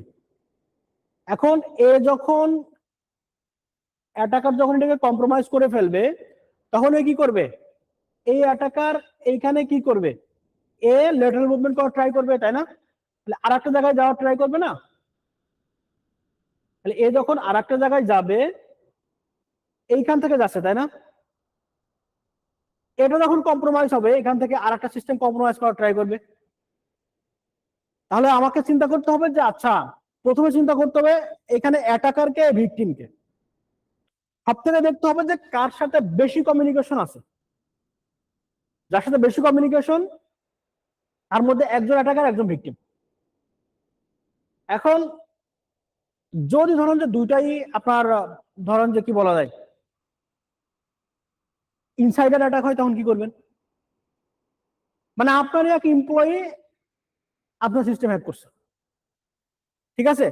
Speaker 4: এখন অ্যাটাকার যখন এটাকে কম্প্রোমাইজ করে ফেলবে তখন কি করবে? এই অ্যাটাকার এইখানে কি করবে? এ লেটারাল মুভমেন্ট করা ট্রাই করবে, তাই না? তাহলে আরেকটা জায়গায় যাওয়ার ট্রাই করবে না? তাহলে এ যখন আরেকটা জায়গায় যাবে, এইখান থেকে যাচ্ছে, তাই না? এটা যখন কম্প্রোমাইজ হবে এখান থেকে আরেকটা সিস্টেম কম্প্রোমাইজ করা ট্রাই করবে। তাহলে আমাকে চিন্তা করতে হবে যে আচ্ছা, প্রথমে চিন্তা করতে হবে এখানে অ্যাটাকারকে ভিকটিমকে, সব থেকে দেখতে হবে যে কার সাথে বেশি কমিউনিকেশন আছে। যার সাথে বেশি কমিউনিকেশন তার মধ্যে একজন অ্যাটাকার একজন ভিকটিম। এখন যদি ধরেন যে দুইটাই আপনার ধরেন যে কি বলা যায় ইনসাইডার অ্যাটাক হয়, তখন কি করবেন? মানে আপনার এক এমপ্লয়ি আপনার সিস্টেম হ্যাক করছে, ঠিক আছে?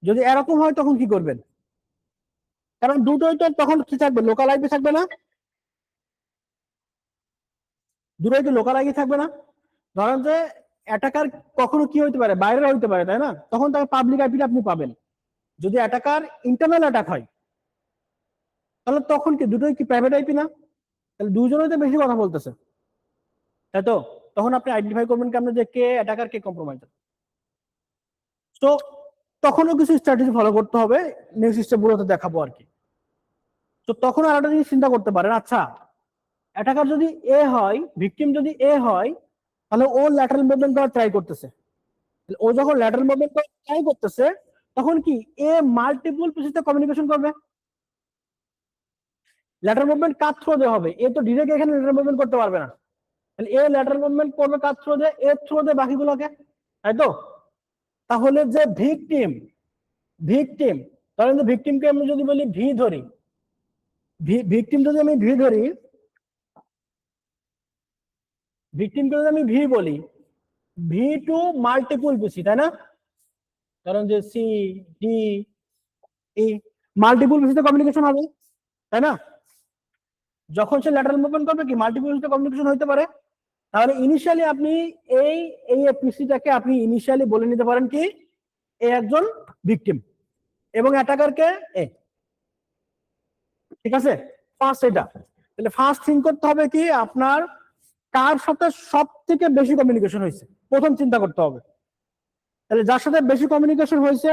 Speaker 4: যদি এরকম হয় তখন কি করবেন? কারণ দুটোই তো তখন কি থাকবে? লোকাল আইপি থাকবে না? দুটোই তো লোকাল আইপি থাকবে না? ধরেন যে অ্যাটাকার কখনো কি হইতে পারে, বাইরে হইতে পারে, তাই না? তখন তাকে পাবলিক আইপিটা আপনি পাবেন। যদি অ্যাটাকার ইন্টারনাল অ্যাটাক হয় তাহলে তখন কি দুটোই কি প্রাইভেট আইপি না? তাহলে দুজনেই তো বেশি কথা বলতেছে, তাই তো? তখন আপনি আইডেন্টিফাই করবেন কেমন যে কে অ্যাটাকার কে কম্প্রোমাইজার। তো তখনও কিছু স্ট্র্যাটেজি ফলো করতে হবে, নেক্সট স্টেপগুলোতে দেখাবো আর কি। তো তখন আর একটা জিনিস চিন্তা করতে পারেন, আচ্ছা অ্যাটাকার যদি এ হয়, ভিকটিম যদি এ হয়, তাহলে ও ল্যাটারাল মুভমেন্ট করা ট্রাই করতেছে। ও যখন ল্যাটারাল মুভমেন্ট করা ট্রাই করতেছে তখন কি এ মাল্টিপল পিসিতে কমিউনিকেশন করবে। ল্যাটারাল মুভমেন্ট কার থ্রু দিয়ে হবে? এ তো ডিরেক্ট এখানে ল্যাটারাল মুভমেন্ট করতে পারবে না, তাহলে এ ল্যাটারাল মুভমেন্ট করবে কার থ্রু দিয়ে? এর থ্রু দিয়ে বাকিগুলোকে, তাই তো? তাহলে যে ভিকটিম ধরেন যে ভিকটিমকে আমি যদি বলি ভি ধরি, ভিকটিমকে যদি আমি ভি বলি, ভি টু মাল্টিপল পিসি, তাই না? কারণ যে সি ডি ই মাল্টিপল পিসিতে কমিউনিকেশন হবে, তাই না? যখন সে ল্যাটারাল মুভমেন্ট করবে কি মাল্টিপল পিসিতে কমিউনিকেশন হতে পারে। তাহলে ইনিশিয়ালি আপনি এই এই পিসিটাকে আপনি ইনিশিয়ালি বলে নিতে পারেন কি এ একজন ভিকটিম এবং অ্যাটাকারকে এ, ঠিক আছে? ফার্স্ট এটা। তাহলে ফার্স্ট থিং করতে হবে কি আপনার কার সাথে সব থেকে বেশি কমিউনিকেশন হয়েছে প্রথম চিন্তা করতে হবে। তাহলে যার সাথে বেশি কমিউনিকেশন হয়েছে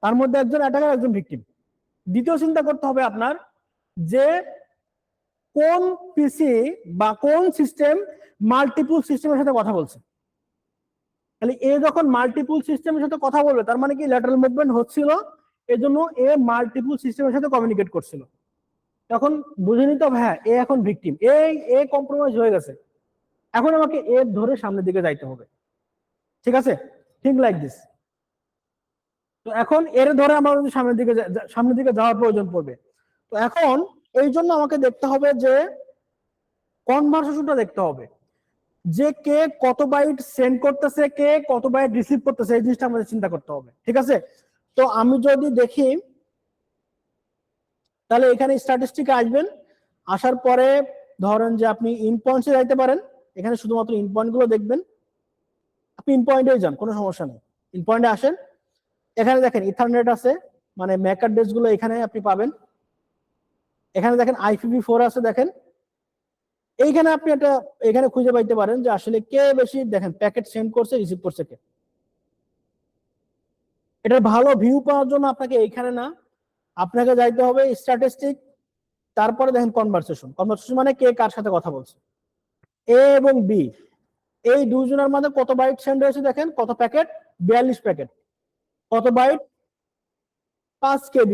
Speaker 4: তার মধ্যে একজন অ্যাটাকার একজন ভিকটিম। দ্বিতীয় চিন্তা করতে হবে আপনার যে কোন পিসি বা কোন সিস্টেম মাল্টিপল সিস্টেমের সাথে কথা বলছে। তাহলে এ যখন মাল্টিপল সিস্টেমের সাথে কথা বলবে তার মানে কি ল্যাটারাল মুভমেন্ট হচ্ছিল, এজন্য এ মাল্টিপল সিস্টেমের সাথে কমিউনিকেট করছিল। তখন বুঝে নিতে হবে হ্যাঁ এ এখন ভিকটিম, এ কম্প্রোমাইজ হয়ে গেছে, এখন আমাকে এ ধরে সামনের দিকে যাইতে হবে। ঠিক আছে, থিঙ্ক লাইক দিস। তো এখন এর ধরে আমার সামনের দিকে যাওয়ার প্রয়োজন পড়বে। তো এখন এই জন্য আমাকে দেখতে হবে যে কনভারসেশনটা দেখতে হবে, যে কে কত বাইট সেন্ড করতেছে, কে কত বাইট রিসিভ করতেছে, এই জিনিসটা আমাদের চিন্তা করতে হবে। ঠিক আছে, তো আমি যদি দেখি তাহলে এখানে স্ট্যাটিস্টিকে আসবেন, আসার পরে ধরেন যে আপনি ইন পয়েন্টসে যাইতে পারেন, এখানে শুধুমাত্র ইন পয়েন্ট গুলো দেখবেন। আপনি ইন পয়েন্টে যান, কোনো সমস্যা নেই, ইন পয়েন্টে আসেন। এখানে দেখেন ইথারনেট আছে, মানে ম্যাক অ্যাড্রেস গুলো এখানে আপনি পাবেন। এখানে দেখেন IPv4 আছে, দেখেন এইখানে আপনি একটা এখানে খুঁজে পাইতে পারেন যে আসলে কে বেশি দেখেন প্যাকেট সেন্ড করছে, রিসিভ করছে কে। এটার ভালো ভিউ পাওয়ার জন্য আপনাকে এইখানে না, আপনাকে যাইতে হবে স্ট্যাটিস্টিক, তারপরে দেখেন কনভারসেশন। কনভারসেশন মানে কে কার সাথে কথা বলছে। এ এবং বি এই দুইজনের মধ্যে কত বাইট সেন্ড হয়েছে দেখেন, কত প্যাকেট, 42 প্যাকেট। কত বাইট, 5 KB,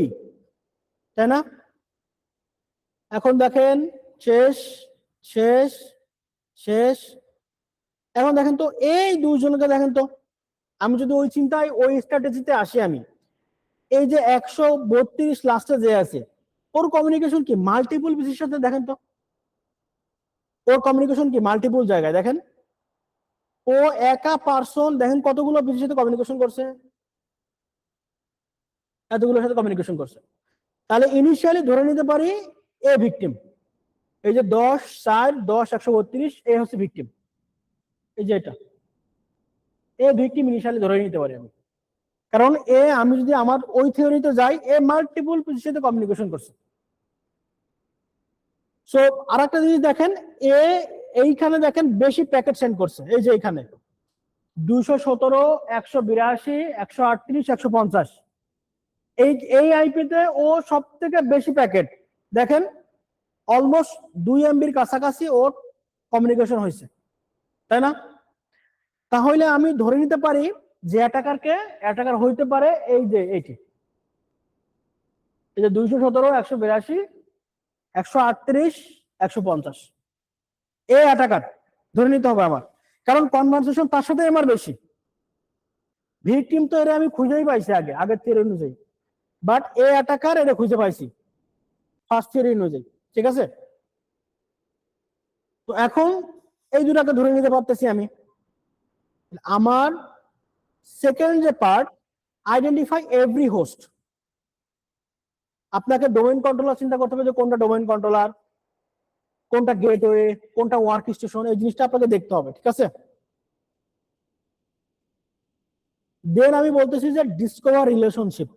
Speaker 4: তাই না? এখন দেখেন শেষ শেষ শেষ। এখন দেখেন তো এই দুইজনকে দেখেন তো, আমি যদি ওই চিন্তায় ওই স্ট্র্যাটেজিতে আসি, আমি এই যে 132 লাস্টে যে আছে ওর কমিউনিকেশন কি মাল্টিপল পিসির সাথে, দেখেন তো ওর কমিউনিকেশন কি মাল্টিপল জায়গায়। দেখেন ও একা পার্সন দেখেন কতগুলো পিসির সাথে কমিউনিকেশন করছে, এতগুলোর সাথে কমিউনিকেশন করছে। তাহলে ইনিশিয়ালি ধরে নিতে পারি এ ভিকটিম। এই যে 10 4 10 132 এ হচ্ছে ভিকটিম, এই যে এটা এ ভিকটিম ইনিশিয়ালি ধরে নিতে পারি আমি, কারণ এ আমি যদি আমার ওই থিওরিতে যাই এ মাল্টিপল পিসির সাথে কমিউনিকেশন করছে। সো আরেকটা জিনিস দেখেন, এ এইখানে দেখেন বেশি প্যাকেট সেন্ড করছে, এই যে এখানে 217 182 138 150 এই আইপিতে ও সব থেকে বেশি প্যাকেট দেখেন, অলমোস্ট 2 MBর কাছাকাছি ওর কমিউনিকেশন হয়েছে, তাই না? তাহলে আমি ধরে নিতে পারি যে অ্যাটাকার হইতে পারে এই যে এইটি, এই যে 217 182 138 150 এ অ্যাটাকার ধরে নিতে হবে আমার, কারণ কনভারসেশন তার সাথে আমার বেশি। ভিকটিম তো এরা আমি খুঁজেই পাইছি আগের থিওরি অনুযায়ী, বাট এ অ্যাটাকার এটা খুঁজে পাইছি ফার্স্ট থিওরি অনুযায়ী। ঠিক আছে, তো এখন এই দুটাকে ধরে নিতে পারতেছি আমি। আমার সেকেন্ড যে পার্ট, আইডেন্টিফাই এভরি হোস্ট। আপনাকে ডোমেইন কন্ট্রোলার চিন্তা করতে হবে যে কোনটা ডোমেইন কন্ট্রোলার, কোনটা গেটওয়ে, কোনটা ওয়ার্ক স্টেশন, এই জিনিসটা আপনাকে দেখতে হবে। ঠিক আছে, দেন আমি বলতেছি যে ডিসকভার রিলেশনশিপ।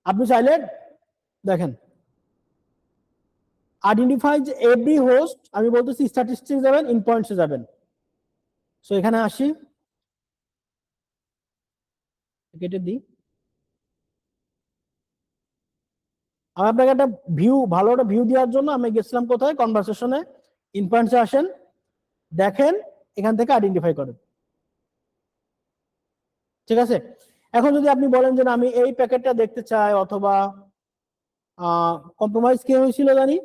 Speaker 4: আপনি চাইলে দেখেন আইডেন্টিফাই যে এভরি হোস্ট, আমি বলতেছি স্ট্যাটিস্টিক্স যাবেন, ইন পয়েন্টসে যাবেন। সো এখানে আসি, কেটে দিই। আমি আপনাকে একটা ভালো একটা ভিউ দেওয়ার জন্য আমি গেছিলাম কোথায়, কনভারসেশনে, ইন পয়েন্টসে আসেন, দেখেন এখান থেকে আইডেন্টিফাই করেন। ঠিক আছে, এখন যদি আপনি বলেন যে আমি এই প্যাকেটটা দেখতে চাই, অথবা কম্প্রোমাইজ কে হয়েছিল জানি,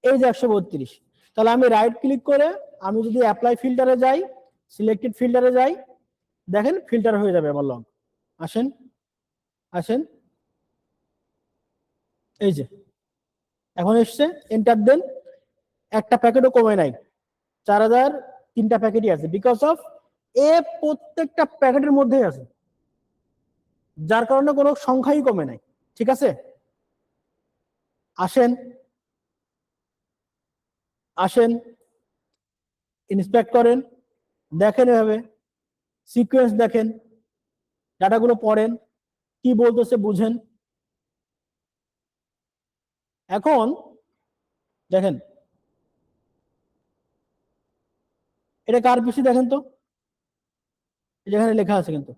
Speaker 4: এই যে 132, তাহলে আমি রাইট ক্লিক করে আমি যদি অ্যাপ্লাই ফিল্টারে যাই, সিলেক্টেড ফিল্টারে যাই, দেখেন ফিল্টার হয়ে যাবে আমার লগ। আসেন আসেন, এই যে এখন এসছে, এন্টার দেন। একটা প্যাকেটও কমে নাই, 4003টা প্যাকেটই আছে, বিকজ অফ এ প্রত্যেকটা প্যাকেটের মধ্যেই আছে, যার কারণে কোনো সংখ্যাই কমে নাই। ঠিক আছে, আসেন আসেন, ইন্সপেক্ট করেন, দেখেন এভাবে সিকোয়েন্স দেখেন, ডাটাগুলো পড়েন, কি বলতেছে বুঝেন। এখন দেখেন এটা কার পিসি দেখেন তো, যেখানে লেখা আছে কিন্তু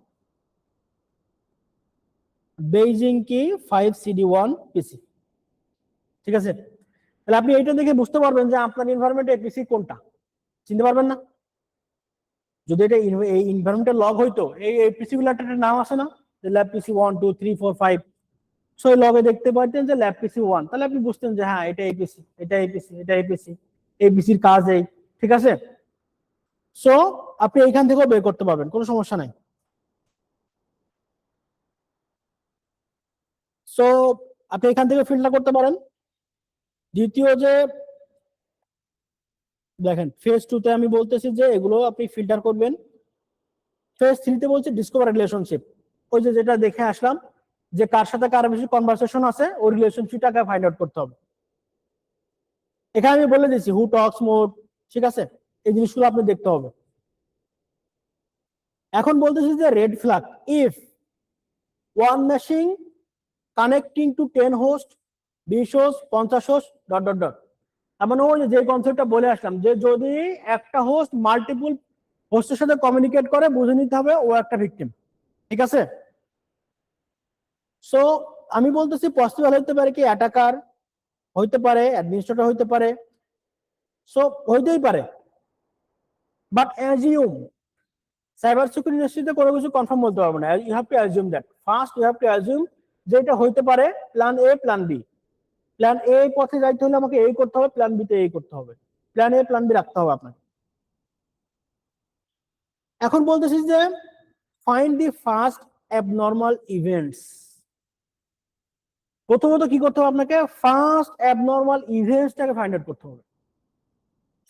Speaker 4: বেইজিং কি 5CD1 পিসি। ঠিক আছে, তাহলে আপনি এইটা দেখে বুঝতে পারবেন যে আপনার এনভায়রনমেন্টে পিসি কোনটা, চিনতে পারবেন না? যদি এটা এই এনভায়রনমেন্টে লগ হইতো, এই পিসি গুলোর একটা নাম আছে না, যে ল্যাব পিসি 1 2 3 4 5, সো লগে দেখতে পারতেন যে ল্যাব পিসি 1, তাহলে আপনি বুঝতেন যে হ্যাঁ এটা এই পিসি, এটা এই পিসি, এটা এই পিসি, এই পিসির কাজ এই। ঠিক আছে, সো আপনি এইখান থেকেও বের করতে পারবেন, কোনো সমস্যা নাই। সো আপনি এখান থেকে ফিল্টার করতে পারেন। দ্বিতীয় যে দেখেন ফেজ 2 তে আমি বলতেছি যে এগুলো আপনি ফিল্টার করবেন। ফেজ 3 তে বলছে ডিসকভার রিলেশনশিপ, ওই যে যেটা দেখে আসলাম যে কার সাথে কার বেশি কনভারসেশন আছে ওই রিলেশনশিপটাকে ফাইন্ড আউট করতে হবে। এখানে আমি বলে দিচ্ছি হু টক্স মোর, ঠিক আছে, এই জিনিসগুলো আপনি দেখতে হবে। এখন বলতেছি যে red flag, if one machine connecting two 10 host 20 host 50 host dot dot dot, এমন ওই যে কনসেপ্টটা বলে আসলাম যে যদি একটা হোস্ট মাল্টিপল হোস্টের সাথে কমিউনিকেট করে বুঝে নিতে হবে ও একটা ভিকটিম। ঠিক আছে, সো আমি বলতেছি পসিবল হইতে পারে কি অ্যাটাকার হইতে পারে, অ্যাডমিনিস্ট্রেটর হইতে পারে, সো হইতেই পারে, বাট অ্যাজিউম সাইবার সিকিউরিটি ইন্ডাস্ট্রিতে কোনো কিছু কনফার্ম বলতে পারবো না, you have to assume that, first you have to assume যে এটা হইতে পারে plan A plan B, plan A পথে যাইতে হলে আমাকে এই করতে হবে, প্ল্যান বি তে এই করতে হবে, প্ল্যান এ প্ল্যান বি রাখতে হবে আপনাকে। এখন বলতেছি যে find the first abnormal events, প্রথমত কি করতে হবে আপনাকে, ফার্স্ট অ্যাবনর্মাল ইভেন্টসটাকে ফাইন্ড আউট করতে হবে।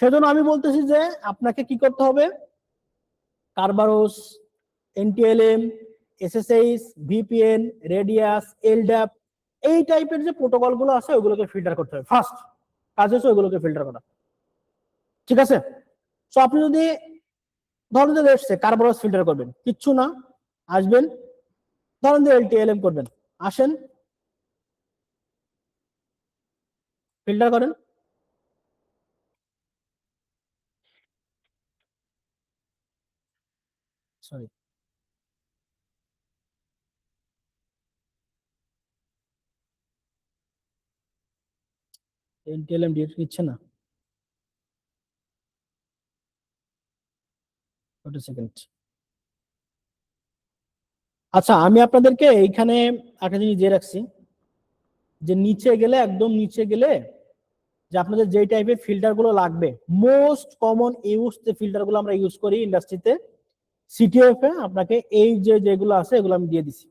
Speaker 4: সেজন্য আমি বলতেছি যে আপনাকে কি করতে হবে, কারবারোস, এনটিএলএম, এসএসএইচ, ভিপিএন, রেডিয়াস, এলডাপ, এই টাইপের যে প্রোটোকল গুলো আছে ওগুলোকে ফিল্টার করতে হবে। ফার্স্ট কাজ হচ্ছে ওগুলোকে ফিল্টার করা। ঠিক আছে, সো আপনি যদি ধরেন যে এসছে কারবারোস ফিল্টার করবেন, কিচ্ছু না, আসবেন ধরেন যে এলটিএলএম করবেন, আসেন ফিল্টার করেন, সরি এলটিএলএম ডিরেক্ট নিচ্ছে না, ওটা সেকেন্ড। আচ্ছা আমি আপনাদেরকে এইখানে একটা জিনিস দিয়ে রাখছি যে নিচে গেলে, একদম নিচে গেলে যে আপনাদের যে টাইপের ফিল্টার গুলো লাগবে, মোস্ট কমন ইউজ যে ফিল্টার গুলো আমরা ইউজ করি ইন্ডাস্ট্রিতে সিটিএফ এ, আপনাকে এই যে যেগুলো আছে এগুলো আমি দিয়ে দিছি।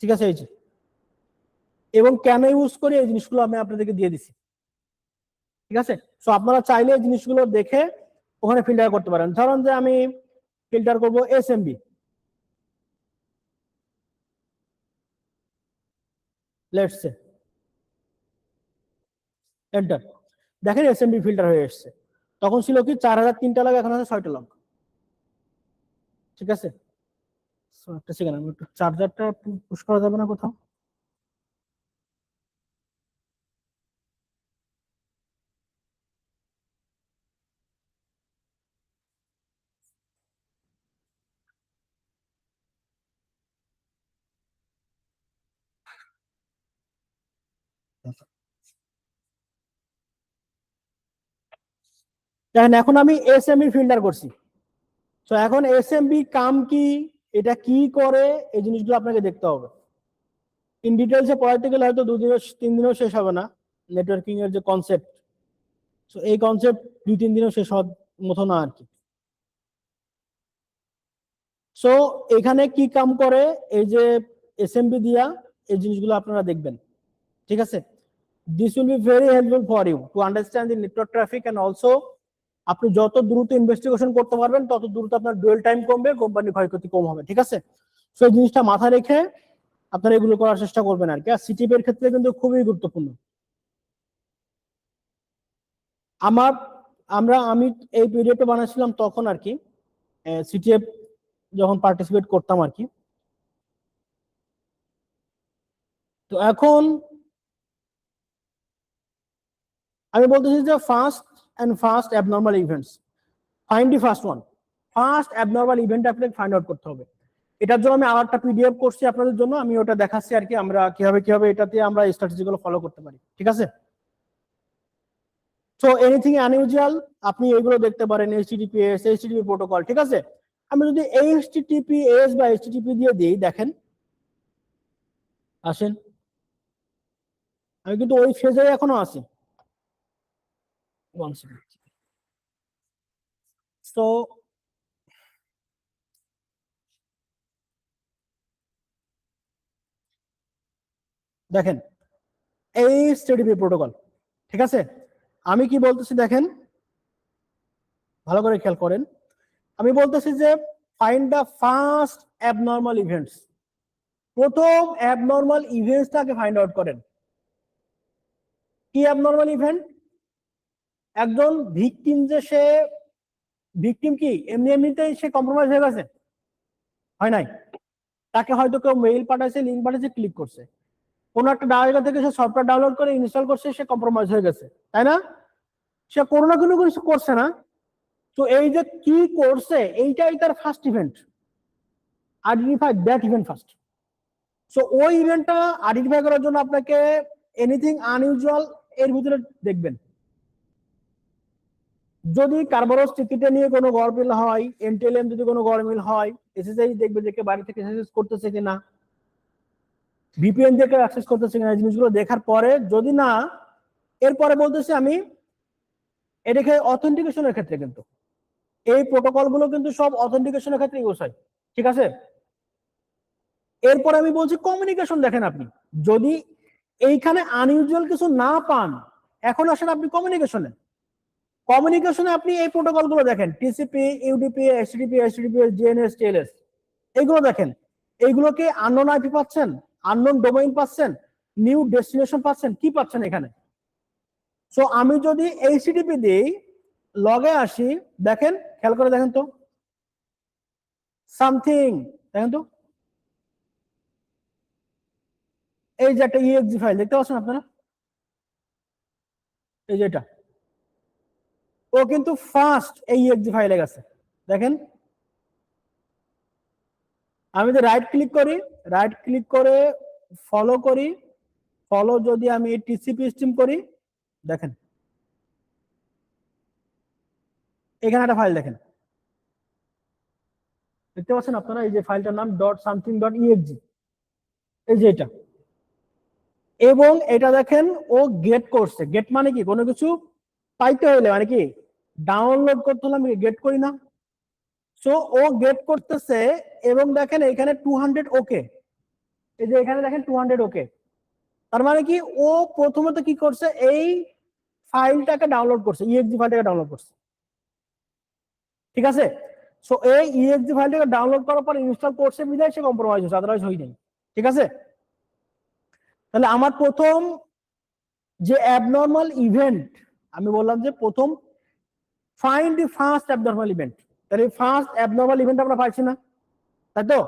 Speaker 4: ঠিক আছে, এই যে এবং কেন ইউজ করি এই জিনিসগুলো আমি আপনাদেরকে দিয়ে দিছি। ঠিক আছে, সো আপনারা চাইলে এই জিনিসগুলো দেখে ওখানে ফিল্টার করতে পারেন। ধরুন যে আমি ফিল্টার করব এসএমবি, লেটস সে এন্টার, দেখেন এসএমবি ফিল্টার হয়ে এসেছে। তখন ছিল কি 4003টা লগ, এখন আছে 6টা লগ। ঠিক আছে, একটা সেকেন্ড আমি একটু চার্জারটা পুশ করা যাবে না কোথাও? দেখেন এখন আমি এসএমবি ফিল্টার করছি, তো এখন এসএমবি কাম কি, এটা কি করে, এই জিনিসগুলো আপনাকে দেখতে হবে। ইন ডিটেলসে পড়াইতে গেলে হয়তো 2 দিনও 3 দিনও শেষ হবে না, নেটওয়ার্কিং এর যে কনসেপ্ট, তো এই কনসেপ্ট 2-3 দিনও শেষ হওয়ার মতো না আর কি। সো এখানে কি কাম করে, এই যে এসএমবি দিয়া এই জিনিসগুলো আপনারা দেখবেন। ঠিক আছে, this will be very helpful for you to understand the network traffic and also আপনি যত দ্রুত ইনভেস্টিগেশন করতে পারবেন তত দ্রুত আপনার ডুয়েল টাইম কমবে, কোম্পানির ক্ষয়ক্ষতি কম হবে। ঠিক আছে, সো এই জিনিসটা মাথায় রেখে আপনারা এগুলো করার চেষ্টা করবেন আর কি। আর সিটিপি এর ক্ষেত্রে কিন্তু খুবই গুরুত্বপূর্ণ। আমার আমি এই পিডিএফটা বানাচ্ছিলাম তখন আর কি, সিটিএফ যখন পার্টিসিপেট করতাম আর কি। তো এখন আমি বলতেছি যে first abnormal events, find the first one. First abnormal event আপনাকে ফাইন্ড আউট করতে হবে। এটার জন্য আমি আরেকটা পিডিএফ করছি আপনাদের জন্য, আমি ওটা দেখাচ্ছি আর কি, আমরা কিভাবে এটাতে আমরা স্ট্র্যাটেজিগুলো ফলো করতে পারি, ঠিক আছে? সো এনিথিং আনইউজুয়াল আপনি এগুলো দেখতে পারেন, এইচটিটিপিএস, এইচটিটিপি প্রোটোকল, ঠিক আছে? আমি যদি এইচটিটিপিএস বা এইচটিটিপি দিয়ে দিই, দেখেন আসেন, আমি কিন্তু ওই ফেজে এখনো আছি। সো দেখেন এইচটিটিপি প্রোটোকল, ঠিক আছে? আমি কি বলতেছি দেখেন, ভালো করে খেয়াল করেন, আমি বলতেছি যে find the first abnormal events. প্রথম অ্যাবনর্মাল ইভেন্টসটাকে ফাইন্ড আউট করেন। কি অ্যাবনর্মাল ইভেন্ট? একজন ভিকটিম, যে সে ভিকটিম কি এমনিতেই সে কম্প্রোমাইজ হয়ে গেছে? হয় নাই। তাকে হয়তো কেউ মেইল পাঠাইছে, লিঙ্ক পাঠাইছে, ক্লিক করছে, কোনো একটা জায়গা থেকে সে সফটওয়্যার ডাউনলোড করে ইনস্টল করছে, সে কম্প্রোমাইজ হয়ে গেছে, তাই না? সে কোনো না কোনো কিছু করছে না? তো এই যে কি করছে, এইটাই তার first event. Identify that event first. So ওই ইভেন্টটা আইডেন্টিফাই করার জন্য আপনাকে এনিথিং আনইউজুয়াল এর ভিতরে দেখবেন। যদি কার্বরস টিকিটে নিয়ে কোনো গরমিল হয়, এনটিএলএম যদি কোনো গরমিল হয়, এসএসআই দেখবে যে কে বাইরে থেকে অ্যাক্সেস করতেছে কিনা, ভিপিএন দিয়ে কেউ অ্যাক্সেস করতেছে কিনা, এই জিনিসগুলো দেখার পরে যদি না, এরপরে বলতেছি আমি এটাকে অথেন্টিকেশনের ক্ষেত্রে, কিন্তু এই প্রোটোকল গুলো কিন্তু সব অথেন্টিকেশনের ক্ষেত্রে ইউজ হয়, ঠিক আছে? এরপর আমি বলছি কমিউনিকেশন। দেখেন আপনি যদি এইখানে আনইউজুয়াল কিছু না পান, এখন আসেন আপনি কমিউনিকেশনে। কমিউনিকেশনে আপনি এই প্রোটোকল গুলো দেখেন, TCP, UDP, HTTP, HTTPS, DNS, TLS, এইগুলো দেখেন। এইগুলোকে আননোন আইপি পাচ্ছেন, আননোন ডোমেইন পাচ্ছেন, নিউ ডেস্টিনেশন পাচ্ছেন, কি পাচ্ছেন এখানে? সো আমি যদি এইচটিটিপি দিই, লগে আসি, দেখেন খেয়াল করে দেখেন তো, সামথিং, দেখেন তো, এই যে একটা ইএক্সজি ফাইল দেখতে পাচ্ছেন আপনারা, এই যে এটা, ও কিন্তু ফার্স্ট এই ইএক্সজি ফাইলে গেছে, দেখেন। আমি যদি রাইট ক্লিক করি, রাইট ক্লিক করে ফলো করি, ফলো যদি আমি টিসিপি স্ট্রিম করি, দেখেন এখানে একটা ফাইল দেখেন, দেখতে পাচ্ছেন আপনারা, এই যে ফাইলটার নাম ডট সামথিং ডট ইএক্সজি, এই যে এটা। এবং এটা দেখেন ও গেট করছে। গেট মানে কি? কোনো কিছু পাইতে হলে, মানে কি ডাউনলোড করতে হলে আমি গেট করি না? সো ও গেট করতেছে, এবং দেখেন এখানে 200 ওকে, এই যে এখানে দেখেন 200 ওকে। তার মানে কি ও প্রথমত কি করছে, এই ফাইলটাকে ডাউনলোড করছে, ইএক্সজি ফাইলটাকে ডাউনলোড করছে, ঠিক আছে? সো এই ইএক্সজি ফাইলটাকে ডাউনলোড করার পর ইনস্টল করছে, বিধায় সে কম্প্রোমাইজ হচ্ছে, আদারওয়াইজ হই নাই, ঠিক আছে? তাহলে আমার প্রথম যে অ্যাবনর্মাল ইভেন্ট, আমি বললাম যে প্রথম find the first abnormal event. তাহলে ফার্স্ট অ্যাবনর্মাল ইভেন্ট আমরা পাইছি না, তাই তো?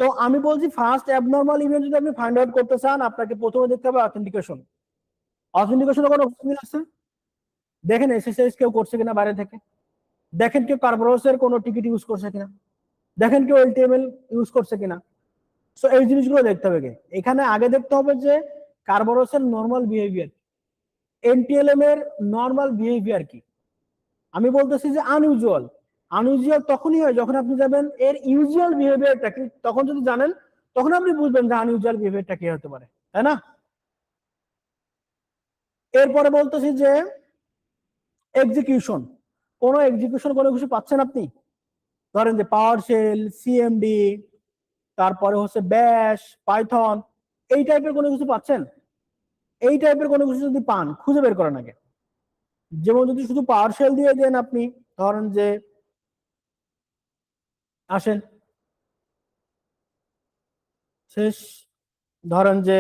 Speaker 4: তো আমি বলছি ফার্স্ট অ্যাবনর্মাল ইভেন্ট যদি আপনি ফাইন্ড আউট করতে চান, আপনাকে প্রথমে দেখতে হবে অথেন্টিকেশন। অথেন্টিকেশনে কোনো মিল আছে? দেখেন এসএসএস কেউ করছে কিনা বাইরে থেকে, দেখেন কেউ কার্বরসের কোনো টিকিট ইউজ করছে কিনা, দেখেন কেউ এলটিএমএল ইউজ করছে কিনা। সো এই জিনিসগুলো দেখতে হবে। এখানে আগে দেখতে হবে যে কার্বরসের নর্মাল বিহেভিয়ার, এনটিএলএম এর নর্মাল বিহেভিয়ার কি। আমি বলতেছি যে আনইউজুয়াল। আনইউজুয়াল তখনই হয় যখন আপনি যাবেন এর ইউজুয়াল বিহেভিয়ারটা কি, তখন যদি জানেন তখন আপনি বুঝবেন যে আনইউজুয়াল বিহেভিয়ারটা কি হতে পারে, তাই না? এরপরে বলতেছি যে এক্সিকিউশন। কোনো এক্সিকিউশন কোনো কিছু পাচ্ছেন আপনি, ধরেন যে পাওয়ার শেল, সিএমডি, তারপরে হচ্ছে ব্যাশ, পাইথন, এই টাইপের কোনো কিছু পাচ্ছেন? এই টাইপের কোনো কিছু যদি পান, খুঁজে বের করেন আগে। যেমন যদি শুধু পাওয়ার শেল দিয়ে দেন আপনি, ধরেন যে আসেন শেষ, ধরেন যে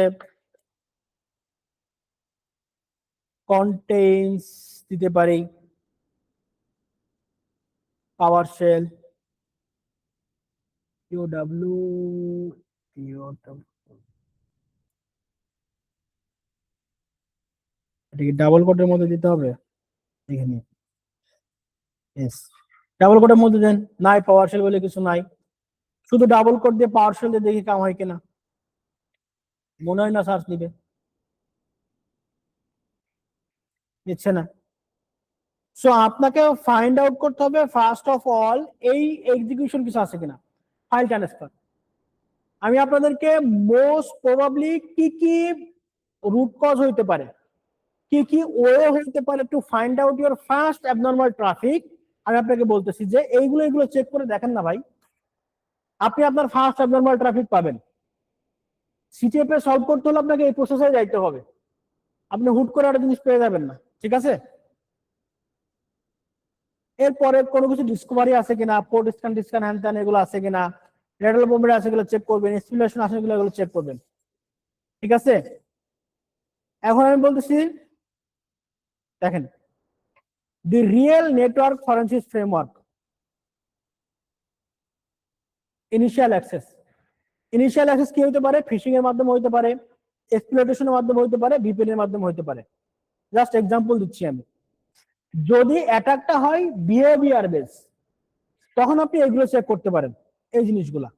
Speaker 4: কন্টেইনস দিতে পারি, পাওয়ার শেল, ইউডব্লিউ, এটাকে ডাবল কোটের মধ্যে দিতে হবে এখানে। ইয়েস, ডাবল কোটের মধ্যে দেন। নাই পাওয়ার শেল বলে কিছু নাই, শুধু ডাবল কোট দিয়ে পাওয়ার শেল দিয়ে দেখি কাম হয় কিনা। মনে হয় না সার্চ নিবে, নিচ্ছে না। সো আপনাকে ফাইন্ড আউট করতে হবে ফার্স্ট অফ অল এই এক্সিকিউশন কিছু আছে কিনা, ফাইল ট্রান্সফার। আমি আপনাদেরকে মোস্ট প্রবাবলি কি কি রুট কজ হইতে পারে, কি কি ওয়ে হইতে পারে to find out your first abnormal traffic, আমি আপনাকে বলতেছি যে এইগুলো চেক করে দেখেন না ভাই, আপনি আপনার ফার্স্ট অ্যাবনর্মাল ট্রাফিক পাবেন। সিটিএফ এ সলভ করতে হলে আপনাকে এই প্রসেসে যাইতে হবে, আপনি হুট করে একটা জিনিস পেয়ে যাবেন না, ঠিক আছে। এরপরে কোনো কিছু ডিসকভারি আছে কিনা, পোর্ট স্ক্যান ডিসক্যান হ্যান ত্যান এগুলো আছে কিনা, রেডাল মুভমেন্ট আছে এগুলো চেক করবেন, স্টিমুলেশন আছে এগুলো চেক করবেন, ঠিক আছে। এখন আমি বলতেছি দেখেন, দি real network forensic framework, initial access. Initial access কি হতে পারে, ফিশিং এর মাধ্যমে হতে পারে, এক্সপ্লয়টেশনের মাধ্যমে হতে পারে, ভিপিএন এর মাধ্যমে হতে পারে। জাস্ট এক্সাম্পল দিচ্ছি আমি। যদি অ্যাটাকটা হয় বিহেভিয়ার বেস, তখন আপনি এগুলো চেক করতে পারেন, এই জিনিসগুলা,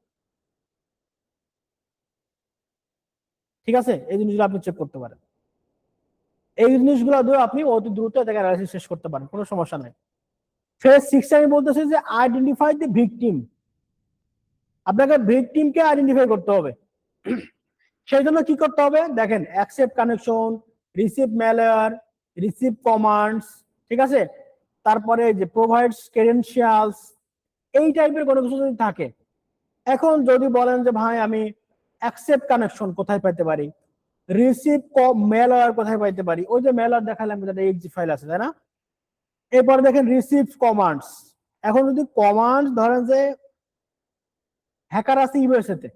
Speaker 4: ঠিক আছে। এই জিনিসগুলো আপনি চেক করতে পারেন, এই জিনিসগুলো দিয়ে আপনি অতি দ্রুত এটাকে অ্যানালাইসিস শেষ করতে পারেন, কোনো সমস্যা নাই। ফেজ 6 আমি বলতেছি যে আইডেন্টিফাই দি ভিকটিম, আপনাকে ভিকটিমকে আইডেন্টিফাই করতে হবে। সেই জন্য কি করতে হবে দেখেন, accept connection, receive malware, receive commands, ঠিক আছে। তারপরে যে প্রোভাইডস ক্রেডেনশিয়ালস, এই টাইপের কোনো কিছু যদি থাকে। এখন যদি বলেন যে ভাই আমি অ্যাকসেপ্ট কানেকশন কোথায় পাইতে পারি, রিসিভ ম্যালওয়্যার কোথায় পাইতে পারি, ওই যে ম্যালওয়্যার দেখালাম যেটা এক্সজি ফাইল আছে, তাই না। এরপরে দেখেন রিসিভ কমান্ডস। এখন যদি কমান্ড ধরেন যে হ্যাকার আছে ইউএসএ তে,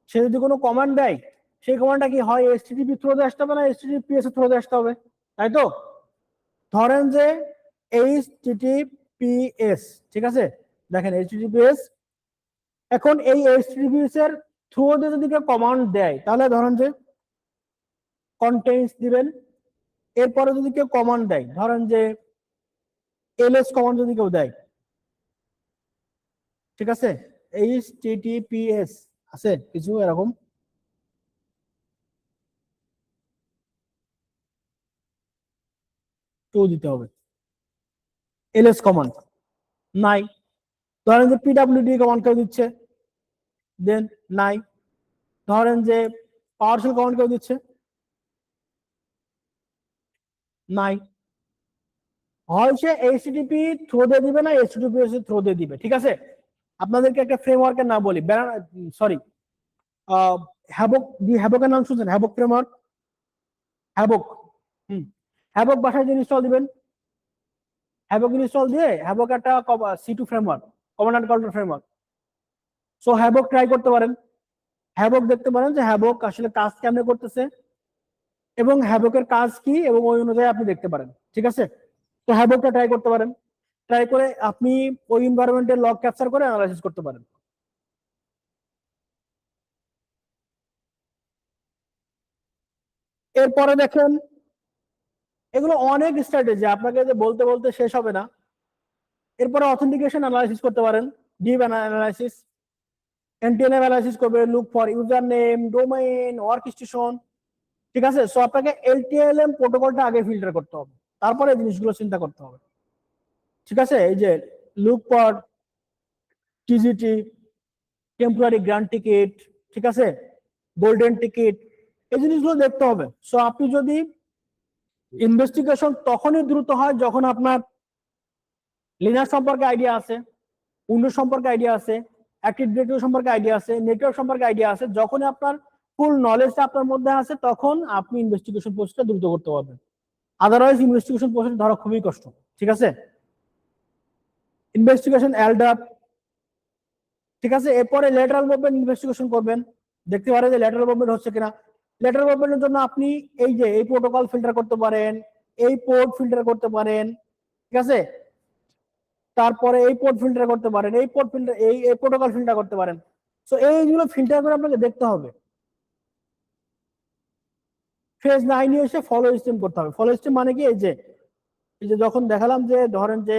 Speaker 4: সে যদি কোনো কমান্ড দেয়, সেই কমান্ডটা কি হয় এইচটিটিপি থ্রুতে আসতে হবে না এইচটিটিপিএস এর থ্রুতে আসতে হবে, তাই তো। ধরেন যে এইচটিটিপিএস, ঠিক আছে, দেখেন এইচটিটিপিএস। এখন এই এইচটিটিপিএস এর থ্রুতে যদি কেউ কমান্ড দেয়, তাহলে ধরেন যে কন্টেন্টস দিবেন। এরপরে যদি কেউ কমান্ড দেয়, ধরেন যে এলএস কমান্ড যদি কেউ দেয়, ঠিক আছে, এইচটিটিপিএস আছে কিছু এরকম, টু দিতে হবে। এলএস কমান্ড নাই, ধরেন যে পিডব্লিউডি কমান্ড কেউ দিচ্ছে, দেন নাই। ধরেন যে পাওয়ারশেল কমান্ড কেউ দিচ্ছে, নাই। হয় সে এইচটিটিপি থ্রো দিয়ে দিবে না এইচটিটিপিএস থ্রো দিয়ে দিবে, ঠিক আছে। আপনাদেরকে একটা ফ্রেমওয়ার্কের নাম বলি, সরি, হ্যাবক, হ্যাবকের নাম শুনছেন, হ্যাবক ফ্রেমওয়ার্ক, হ্যাবক। হ্যাবক বাসায় যে ইনস্টল দিবেন, হ্যাবক ইনস্টল দিয়ে হ্যাবক একটা C two framework, command and control framework. So Havoc try করতে পারেন, হ্যাবক দেখতে পারেন যে হ্যাবক আসলে কাজ কেমনে করতেছে এবং হ্যাবকের কাজ কি, এবং ওই অনুযায়ী আপনি দেখতে পারেন, ঠিক আছে। তো হ্যাবকটা ট্রাই করতে পারেন, ট্রাই করে আপনি ওই এনভায়রনমেন্টের লগ ক্যাপচার করে অ্যানালাইসিস করতে পারেন। এরপরে দেখেন, এগুলো অনেক স্ট্র্যাটেজি, আপনাকে যে বলতে বলতে শেষ হবে না। এরপরে অথেন্টিকেশন অ্যানালাইসিস করতে পারেন, ডিপ অ্যানালাইসিস, এনটিএলএম অ্যানালাইসিস করবে, look for user name, domain, workstation, ঠিক আছে। সো আপনাকে এলটিএলএম প্রোটোকলটা আগে ফিল্টার করতে হবে, তারপরে এই জিনিসগুলো চিন্তা করতে হবে, ঠিক আছে। এই যে look for TGT, temporary grant ticket, ঠিক আছে, গোল্ডেন টিকিট, এই জিনিসগুলো দেখতে হবে। সো আপনি যদি ইনভেস্টিগেশন তখনই দ্রুত হয় যখন আপনার লিনাক্স সম্পর্কে আইডিয়া আছে, উইন্ডোজ সম্পর্কে আইডিয়া আছে, অ্যাক্টিভ ডিরেক্টরি সম্পর্কে আইডিয়া আছে, নেটওয়ার্ক সম্পর্কে আইডিয়া আছে। যখনই আপনার ফুল নলেজটা আপনার মধ্যে আছে, তখন আপনি ইনভেস্টিগেশন প্রসেসটা দ্রুত করতে পারবেন। আদারওয়াইজ ইনভেস্টিগেশন প্রসেস ধরা খুবই কষ্ট, ঠিক আছে। ইনভেস্টিগেশন এলডাপ, ঠিক আছে। এরপরে ল্যাটারাল মুভমেন্ট ইনভেস্টিগেশন করবেন, দেখতে পারেন যে ল্যাটারাল মুভমেন্ট হচ্ছে কিনা। ল্যাটারাল মুভমেন্টের জন্য আপনি এই যে এই প্রোটোকল ফিল্টার করতে পারেন, এই পোর্ট ফিল্টার করতে পারেন, ঠিক আছে। তারপরে এই পোর্ট ফিল্টার করতে পারেন, এই পোর্ট ফিল্টার, এই প্রোটোকল ফিল্টার করতে পারেন। সো এইগুলো ফিল্টার করে আপনাকে দেখতে হবে। ফেজ 9 এ এসে ফলো স্ট্রিম করতে হবে। ফলো স্ট্রিম মানে কি, এই যে যখন দেখালাম যে ধরেন যে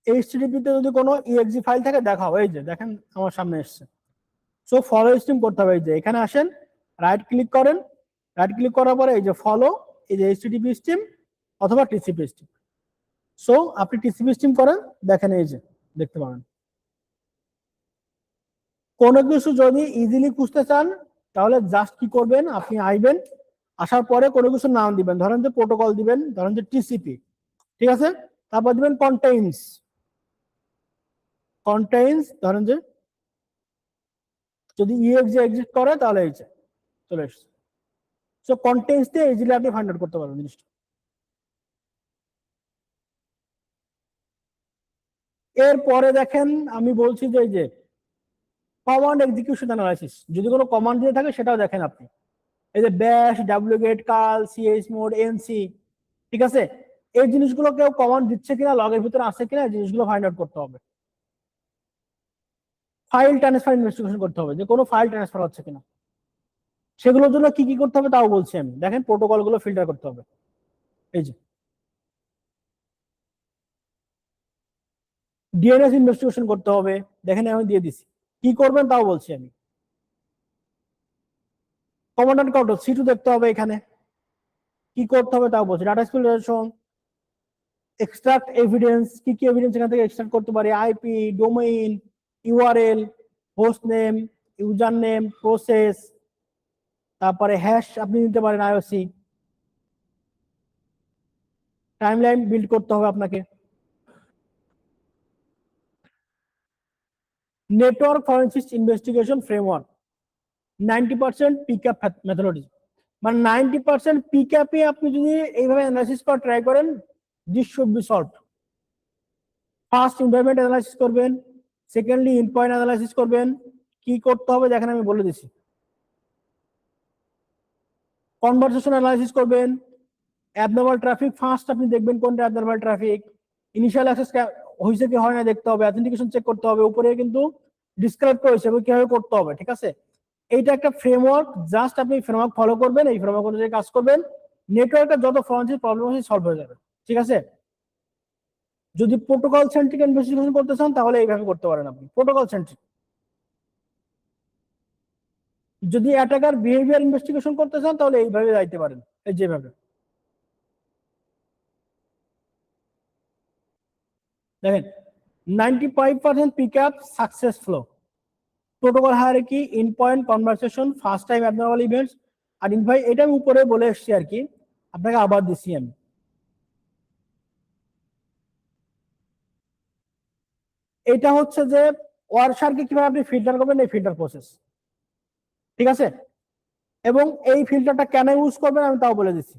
Speaker 4: HTTP তে যদি কোনো exe ফাইল থাকে দেখাও, এই যে দেখেন আমার সামনে এসছে। সো ফলো স্ট্রিম করতে হবে, এই যে এখানে আসেন, রাইট ক্লিক করেন, রাইট ক্লিক করার পরে এই যে ফলো, এই যে HTTP স্ট্রিম অথবা TCP স্ট্রিম। সো আপনি TCP স্ট্রিম করেন, দেখেন এই যে দেখতে পাবেন। কোনো কিছু যদি ইজিলি খুঁজতে চান তাহলে জাস্ট কি করবেন, আপনি আইবেন, আসার পরে কোনো কিছু নাম দিবেন, ধরেন যে প্রোটোকল দিবেন, ধরেন যে TCP, ঠিক আছে, তারপর দিবেন কন্টেইনস, ধরেন যে যদি exe এক্সিস্ট করে তাহলে এই যে চলে এসছে। সো কন্টেইনস দিয়ে ইজিলি আপনি ফাইন্ড আউট করতে পারবেন জিনিসটা। এরপরে দেখেন আমি বলছি যে এই যে কমান্ড এক্সিকিউশন অ্যানালাইসিস, যদি কোনো কমান্ড দিয়ে থাকে সেটাও দেখেন আপনি, এই যে ব্যাশ, wget, কার্ল, chmod, nc, ঠিক আছে, এই জিনিসগুলো কেউ কমান্ড দিচ্ছে কিনা, লগের ভিতরে আছে কিনা, এই জিনিসগুলো ফাইন্ড আউট করতে হবে। ফাইল ট্রান্সফার ইনভেস্টিগেশন করতে হবে, যে কোনো ফাইল ট্রান্সফার হচ্ছে কিনা। সেগুলোর জন্য কি কি করতে হবে তাও বলছি আমি, দেখেন প্রোটোকল গুলো ফিল্টার করতে হবে, এই যে ডিএনএস ইনভেস্টিগেশন করতে হবে, দেখেন আমি দিয়ে দিছি, কি করবেন তাও বলছি আমি। কমান্ড কাউন্ট C2 দেখতে হবে, এখানে কি করতে হবে তাও বলছি। ডাটা এক্সপ্লোরেশন, এক্সট্রাক্ট এভিডেন্স, কি কি এভিডেন্স এখান থেকে এক্সট্রাক্ট করতে পারি, IP, domain, URL, host name, user name, process, তারপরে হ্যাশ আপনি নিতে পারেন, আইওসি, টাইমলাইন বিল্ড করতে হবে আপনাকে। Network forensic investigation framework, 90% pickup methodology, মানে 90% পিকআপে আপনি যদি এইভাবে অ্যানালাইসিস করা ট্রাই করেন, this should be solved. First environment analysis করবেন, সেকেন্ডলি ইন পয়েন্ট অ্যানালাইসিস করবেন, কি করতে হবে দেখেন আমি বলে দিচ্ছি। কনভারসেশন অ্যানালাইসিস করবেন, অ্যাবনর্মাল ট্রাফিক ফার্স্ট আপনি দেখবেন কোনটা অ্যাবনর্মাল ট্রাফিক, ইনিশিয়াল অ্যাক্সেস হয়েছে কি হয় না দেখতে হবে, অথেন্টিকেশন চেক করতে হবে, উপরে কিন্তু ডিসক্রাইব করেছে এবং কিভাবে করতে হবে, ঠিক আছে। এইটা একটা ফ্রেমওয়ার্ক, জাস্ট আপনি ফ্রেমওয়ার্ক ফলো করবেন, এই ফ্রেমওয়ার্ক অনুযায়ী কাজ করবেন, নেটওয়ার্কের যত ফরেনসিক প্রবলেম আছে সলভ হয়ে যাবে, ঠিক আছে। যদি প্রোটোকল সেন্ট্রিক ইনভেস্টিগেশন করতে চান তাহলে এইভাবে করতে পারেন আপনি, প্রোটোকল সেন্ট্রিক। যদি অ্যাটাকার বিহেভিয়ার ইনভেস্টিগেশন করতে চান তাহলে এইভাবে যাইতে পারেন, এই যেভাবে দেখেন 95% pickup success flow, protocol hierarchy, endpoint, conversation, first time abnormal events, আর ইনভাই এটা আমি উপরে বলে এসেছি আর কি, আপনাকে আবার দিচ্ছি আমি। এটা হচ্ছে যে ওয়ারশারকে কিভাবে আপনি ফিল্টার করবেন, এই ফিল্টার প্রসেস, ঠিক আছে। এবং এই ফিল্টারটা কেন ইউজ করবেন আমি তাও বলে দিচ্ছি,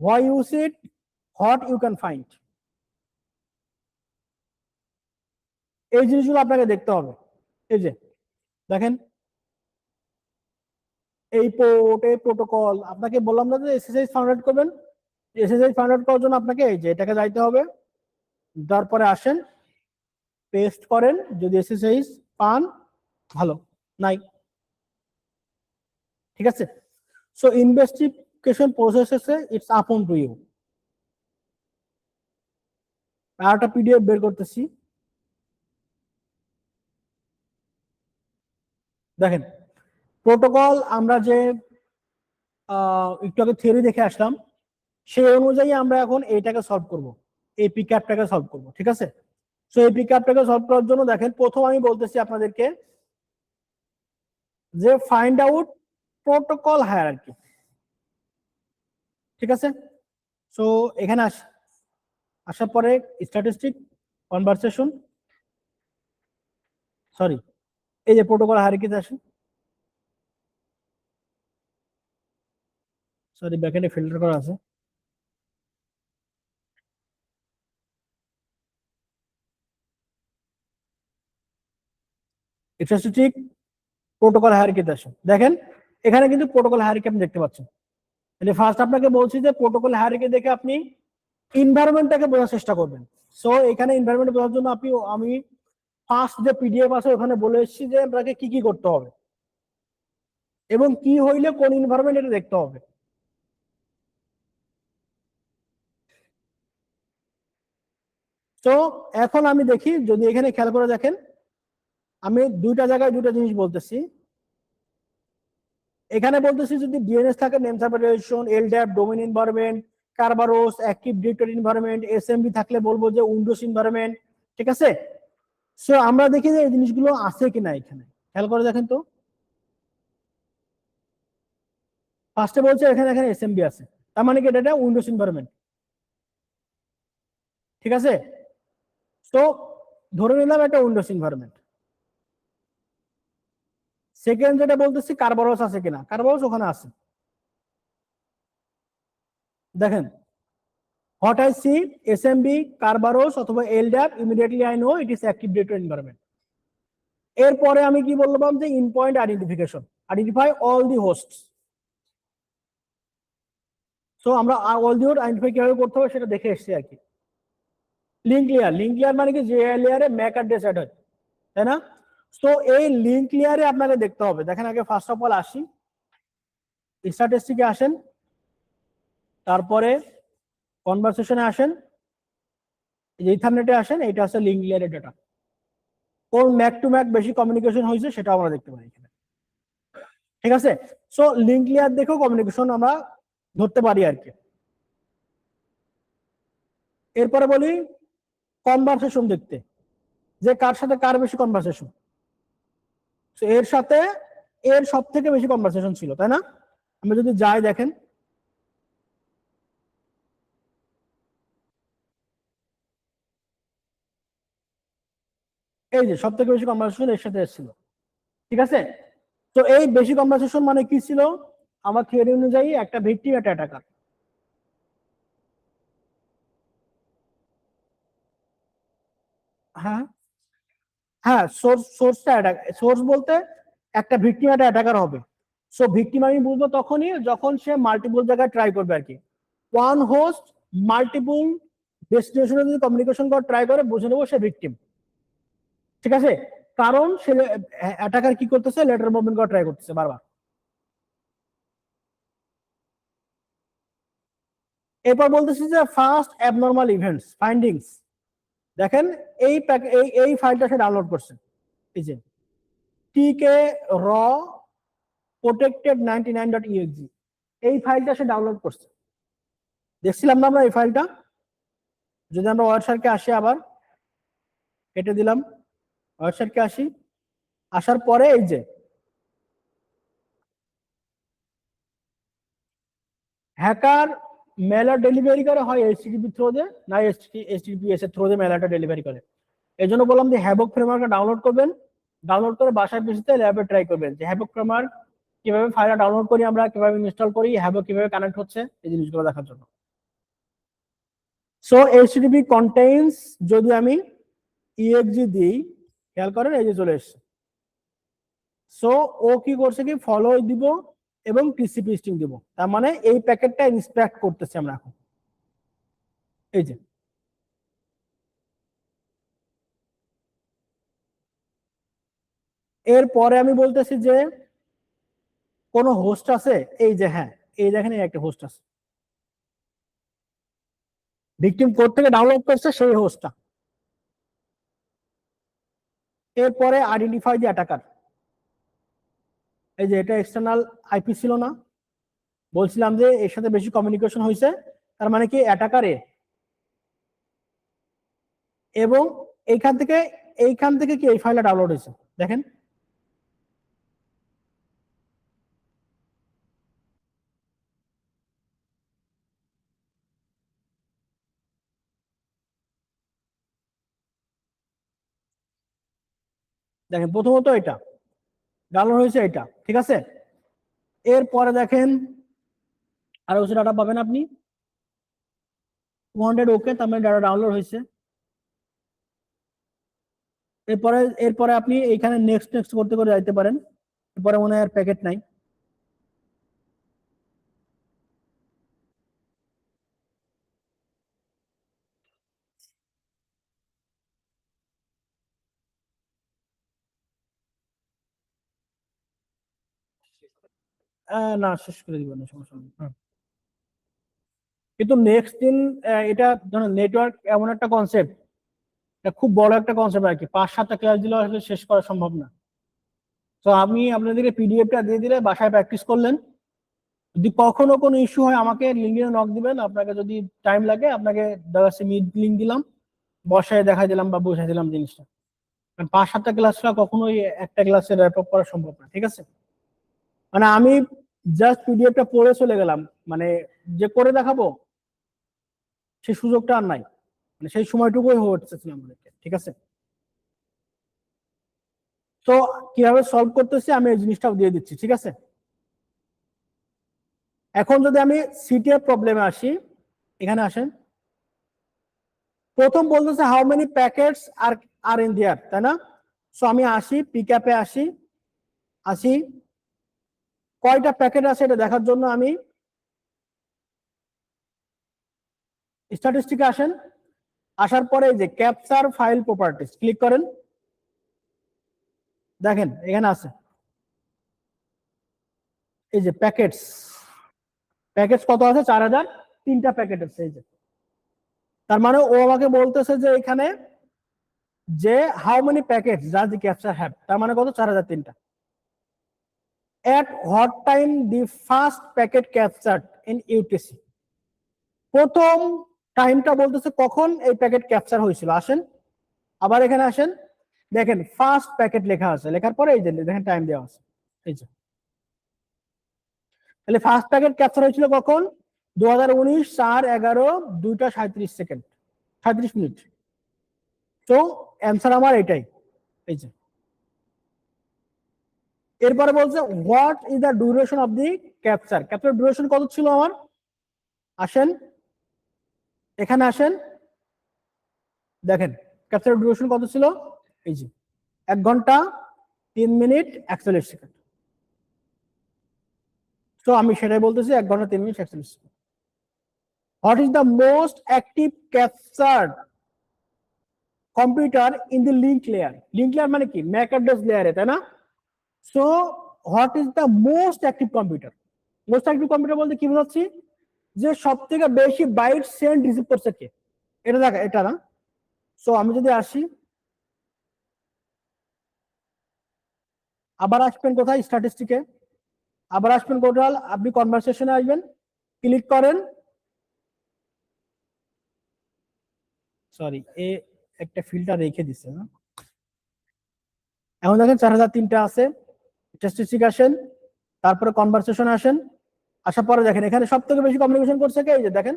Speaker 4: why use it, what you can find, এই জিনিসগুলো আপনাকে দেখতে হবে। এই যে দেখেন এই পোর্ট, এই প্রোটোকল, আপনাকে বললাম না যে এসএসআই ফাইন্ড আউট করবেন, এসএসআই ফাইন্ড আউট করার জন্য আপনাকে এই যে এটাকে যাইতে হবে, তারপরে আসেন পেস্ট করেন, যদি এসএসআই পান ভালো, নাই, ঠিক আছে। সো ইনভেস্টিগেশন প্রসেসে ইটস আপন টু ইউ। আর একটা পিডিএফ বের করতেছি, দেখেন প্রোটোকল আমরা যে একটু আগে থিওরি দেখে আসলাম, সেই অনুযায়ী আমরা এখন এইটাকে সলভ করব, এই পিকআপটাকে সলভ করব, ঠিক আছে। সো এই পিকআপটাকে সলভ করার জন্য দেখেন প্রথম আমি বলতেছি আপনাদেরকে যে ফাইন্ড আউট প্রোটোকল হায়ারার্কি, ঠিক আছে। সো এখানে আসার পরে স্ট্যাটিস্টিক, কনভারসেশন, সরি এই যে প্রোটোকল হায়ারার্কিতে আসেন, সরি ব্যাকএন্ডে ফিল্টার করা আছে, স্ট্যাটিস্টিক, প্রোটোকল হায়ারার্কিতে আসেন, দেখেন এখানে কিন্তু প্রোটোকল হায়ারার্কি আপনি দেখতে পাচ্ছেন। ফার্স্ট আপনাকে বলছি যে প্রোটোকল হায়ারার্কি দেখে আপনি এনভায়রনমেন্টটাকে বোঝার চেষ্টা করবেন। সো এখানে এনভায়রনমেন্ট বোঝার জন্য আমি ফার্স্ট যে পিডিএফ আছে ওখানে বলে এসেছি যে আপনাকে কি কি করতে হবে এবং কি হইলে কোন এনভায়রনমেন্ট এটা দেখতে হবে। তো এখন আমি দেখি, যদি এখানে খেয়াল করে দেখেন আমি দুইটা জায়গায় দুইটা জিনিস বলতেছি। এখানে বলতেছি যদি ডিএনএস থাকে, name server LDAP, domain environment, Kerberos, active directory environment, SMB থাকলে বলবো যে উইন্ডোজ এনভায়রনমেন্ট, ঠিক আছে। সো আমরা দেখি যে এই জিনিসগুলো আছে কিনা এখানে, খেয়াল করে দেখেন তো। ফার্স্টে বলছে এখানে এখানে এসএমবি আছে, তার মানে কি এটা উইন্ডোজ এনভায়রনমেন্ট, ঠিক আছে। তো ধরে নিলাম একটা উইন্ডোজ এনভায়রনমেন্ট। সেকেন্ড যেটা বলতেছি কারবারোস আছে কিনা, কারবারোস ওখানে আছে। দেখেন what I see SMB, Kerberos অথবা LDAP, immediately I know it is active directory environment. এরপরে আমি কি বললাম যে endpoint identification, identify all the hosts. So আমরা অল দি হোস্ট আইডেন্টিফাই কিভাবে করতে হবে সেটা দেখে এসেছি আর কি। লিঙ্ক লেয়ার, লিঙ্ক লেয়ার মানে কি যে লেয়ারে ম্যাক অ্যাড্রেস অ্যাড হয়, তাই না। তো এই লিঙ্ক লেয়ারে আপনাকে দেখতে হবে। দেখেন আগে ফার্স্ট অফ অল আসি, স্ট্যাটিস্টিকে আসেন, তারপরে কনভারসেশনে আসেন, ইথারনেটে আসেন, এটা হচ্ছে লিঙ্ক লেয়ারের ডাটা। কোন ম্যাক টু ম্যাক বেশি কমিউনিকেশন হয়েছে সেটা আমরা দেখতে পারি এখানে, ঠিক আছে। সো লিঙ্ক লেয়ার দেখেও কমিউনিকেশন আমরা ধরতে পারি আর কি। এরপরে বলি কনভারসেশন দেখতে, যে কার সাথে কার বেশি কনভারসেশন। এর সাথে এর সব থেকে বেশি কনভারসেশন ছিল, তাই না। আমরা যদি যাই দেখেন এই যে সব থেকে বেশি কনভারসেশন এর সাথে এসেছিল, ঠিক আছে। তো এই বেশি কনভারসেশন মানে কি ছিল, আমার থিওরি অনুযায়ী একটা ভিকটিম একটা অ্যাটাকার। হ্যাঁ হ্যাঁ, সোর্সটা সোর্স বলতে একটা ভিকটিম একটা অ্যাটাকার হবে। সো ভিকটিম আমি বুঝবো তখনই যখন সে মাল্টিপল জায়গায় ট্রাই করবে আর কি। ওয়ান হোস্ট মাল্টিপল ডেস্টিনেশনে যদি কমিউনিকেশন করার ট্রাই করে বুঝে নেবো সে ভিকটিম, ঠিক আছে। কারণ সে অ্যাটাকার কি করতেছে, লেটার মুভমেন্ট করার ট্রাই করতেছে বারবার। এরপর বলতেছি যে ফার্স্ট অ্যাবনর্মাল ইভেন্টস ফাইন্ডিংস। দেখেন এই এই ফাইলটা সে ডাউনলোড করছে, এই যে টিকে র প্রোটেক্টেড 99.exe, এই ফাইলটা সে ডাউনলোড করছে। দেখছিলাম না আমরা এই ফাইলটা। যদি আমরা ওয়েবসাইটকে আসি, আবার কেটে দিলাম, ওয়েবসাইটকে আসি, আসার পরে এই যে হ্যাকার মেলার ডেলিভারি করে হয় এইচটিটিপি থ্রু দিয়ে, না এইচটিটিপিএস এর থ্রু দিয়ে মেলাটা ডেলিভারি করে। এই জন্য বললাম যে হ্যাভক ফ্রেমওয়ার্কটা ডাউনলোড করবেন, ডাউনলোড করে বাসায় পিসিতে ল্যাবে ট্রাই করবেন যে হ্যাভক ফ্রেমওয়ার্ক কিভাবে ফাইলটা ডাউনলোড করি, আমরা কিভাবে ইনস্টল করি, হ্যাভক কিভাবে কানেক্ট হচ্ছে, এই জিনিসগুলো দেখার জন্য। সো এইচটিটিপি কন্টেইনস যদি আমি ইএক্সজি দিই, খেয়াল করেন এই যে চলে এসছে। সো ও কি করছে কি ফলো দিব এবং টিসিপি স্ট্রিং দিব, তার মানে এই প্যাকেটটা ইন্সপেক্ট করতেছি আমরা এখন, এই যে। এরপরে আমি বলতেছি যে কোন হোস্ট আছে, এই যে হ্যাঁ, এই দেখেন এই একটা হোস্ট আছে, ভিকটিম কোড থেকে ডাউনলোড করছে সেই হোস্টটা। এরপরে আইডেন্টিফাই দি অ্যাটাকার, এই যে এটা এক্সটার্নাল আইপি ছিল না, বলছিলাম যে এর সাথে বেশি কমিউনিকেশন হয়েছে, তার মানে কি অ্যাটাকারে। এবং এইখান থেকে কি এই ফাইলটা ডাউনলোড হয়েছে, দেখেন দেখেন প্রথমত এটা ডাউনলোড হয়েছে এটা, ঠিক আছে। এরপরে দেখেন আরো কিছু ডাটা পাবেন আপনি, 200 ওকে, তার মানে ডাটা ডাউনলোড হয়েছে। এরপরে এরপরে আপনি এইখানে নেক্সট নেক্সট করতে করে যাইতে পারেন। এরপরে মনে হয় আর প্যাকেট নাই। না শেষ করে দিবেন না, সমস্যা নেই। কিন্তু নেক্সট দিন এটা ধরুন নেটওয়ার্ক এমন একটা কনসেপ্ট, এটা খুব বড় একটা কনসেপ্ট আর কি, 5-7টা ক্লাস দিলে আসলে শেষ করা সম্ভব না। তো আমি আপনাদেরকে পিডিএফটা দিয়ে দিলে বাসায় প্র্যাকটিস করলেন, যদি কখনো কোনো ইস্যু হয় আমাকে লিঙ্কডিনে নক দিবেন, আপনাকে যদি টাইম লাগে আপনাকে মিট লিঙ্ক দিলাম, বসায় দেখা দিলাম বা বুঝাই দিলাম জিনিসটা। কারণ 5-7টা ক্লাসটা কখনোই একটা ক্লাসে র্যাপ আপ করা সম্ভব না, ঠিক আছে? মানে আমি জাস্ট পিডিএফটা পড়ে চলে গেলাম, মানে যে করে দেখাবো সেই সুযোগটা আর নাই, মানে সেই সময়টুকুই হয়ে উঠতেছিল আমাদেরকে, ঠিক আছে? তো কিভাবে সলভ করতেছি আমি এই জিনিসটাও দিয়ে দিচ্ছি, ঠিক আছে? এখন যদি আমি সিটিএফ প্রবলেমে আসি, এখানে আসেন। প্রথম বলতেছে how many packets are in there, তাই না? সো আমি আসি পিকআপে, আসি কয়টা প্যাকেট আছে এটা দেখার জন্য আমি স্ট্যাটিস্টিকে আসেন। আসার পরে এই যে ক্যাপচার ফাইল প্রপার্টিজ ক্লিক করেন, দেখেন এখানে আছে এই যে প্যাকেটস কত আছে? 4000, 3টা প্যাকেট আছে এই যে। তার মানে ও আমাকে বলতেছে যে এখানে যে how many packets does the capture have, তার মানে কত? 4000, 3টা। At what time the first packet captured in UTC, প্রথম টাইমটা বলতেছে কখন এই প্যাকেট ক্যাপচার হয়েছিল। আসেন আবার এখানে আসেন, দেখেন ফার্স্ট প্যাকেট লেখা আছে, লেখার পরে এই যে দেখেন টাইম দেওয়া আছে এই যে। তাহলে ফার্স্ট প্যাকেট ক্যাপচার হয়েছিল কখন? 2019 4/11 2:37 37 মিনিট। তো অ্যান্সার আমার এটাই, এই যে। এরপরে বলছে what is the duration of the capture duration কত ছিল আমার? আসেন এখানে আসেন, দেখেন ক্যাপচার ডিউরেশন কত ছিল? এই যে 1 ঘন্টা 3 মিনিট 41 সেকেন্ড। তো আমি সেটাই বলতেছি, 1 ঘন্টা 3 minute 41 second. What is the most active captured computer in the link layer? Link layer মানে কি? ম্যাক অ্যাড্রেস লেয়ারে, তাই না? So what is the most active computer? Most active computer বলতে কি বোঝাচ্ছি? যে সব থেকে বেশি বাইট সেন্ড রিসিভ করছে কে, এটা দেখা, এটা না। সো আমি যদি আসি, আবার আসবেন কোথায়? স্ট্যাটিস্টিকে। আবার আসবেন কোথায়? আপনি কনভারসেশনে আসবেন, ক্লিক করেন। সরি, এ একটা ফিল্টার রেখে দিচ্ছে না। এখন দেখেন 4003টা আছে। স্ট্যাটিস্টিক আসেন, তারপরে কনভারসেশন আসেন। আসার পরে দেখেন এখানে সব থেকে বেশি কমিউনিকেশন করছে কে? এই যে দেখেন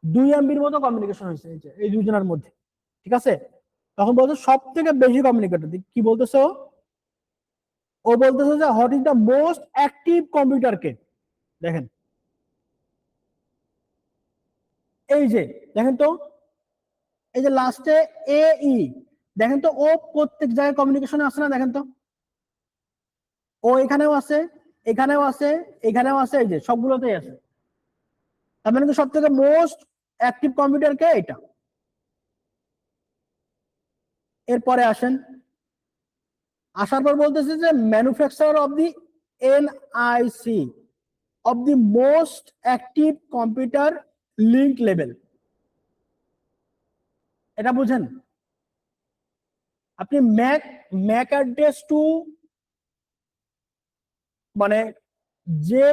Speaker 4: 2 MBর মতো কমিউনিকেশন হয়েছে এই যে এই দুজনের মধ্যে, ঠিক আছে? তখন বলছে সব থেকে বেশি কমিউনিকেটর কি বলতেছে ও বলতেছে যে what is the most active computer কে? দেখেন এই যে, দেখেন তো এই যে লাস্টে এই, দেখেন তো ও প্রত্যেক জায়গায় কমিউনিকেশনে আসে না? দেখেন তো ও এখানেও আছে, এখানেও আছে, এখানেও আছে, এই যে সবগুলোতেই আছে। তার মানে সব থেকে মোস্ট অ্যাক্টিভ কম্পিউটার কে? এটা। এরপরে আসেন, আসার পর বলতেছে যে manufacturer of the NIC of the most active computer link level, এটা বুঝেন? আপনি ম্যাক অ্যাড্রেস টু, মানে যে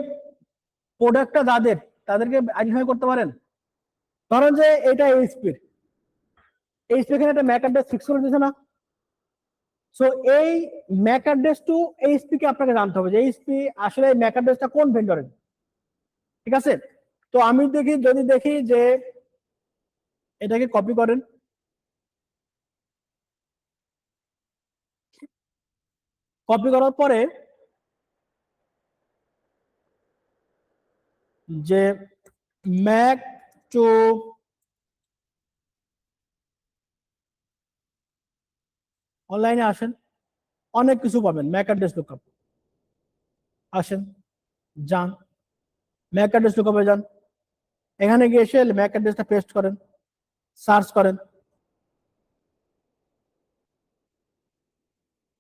Speaker 4: প্রোডাক্টটা তাদেরকে আইডেন্টিফাই করতে পারেন। ধরেন যে এটা এইচপি এখানে একটা ম্যাক অ্যাড্রেস ফিক্স করে দিয়েছে না? সো এই ম্যাক অ্যাড্রেস টু এইচপি কে আপনাকে জানতে হবে যে এইচপি আসলে ম্যাক অ্যাড্রেসটা কোন ভেন্ডরের, ঠিক আছে? তো আমি যদি দেখি যে এটাকে কপি করেন, কপি করার পরে যে ম্যাক টু অনলাইনে আসেন, অনেক কিছু পাবেন। ম্যাক অ্যাড্রেস লুকআপ আসেন, যান ম্যাক অ্যাড্রেস লুকআপে যান, এখানে গিয়ে এসে ম্যাক অ্যাড্রেসটা পেস্ট করেন, সার্চ করেন,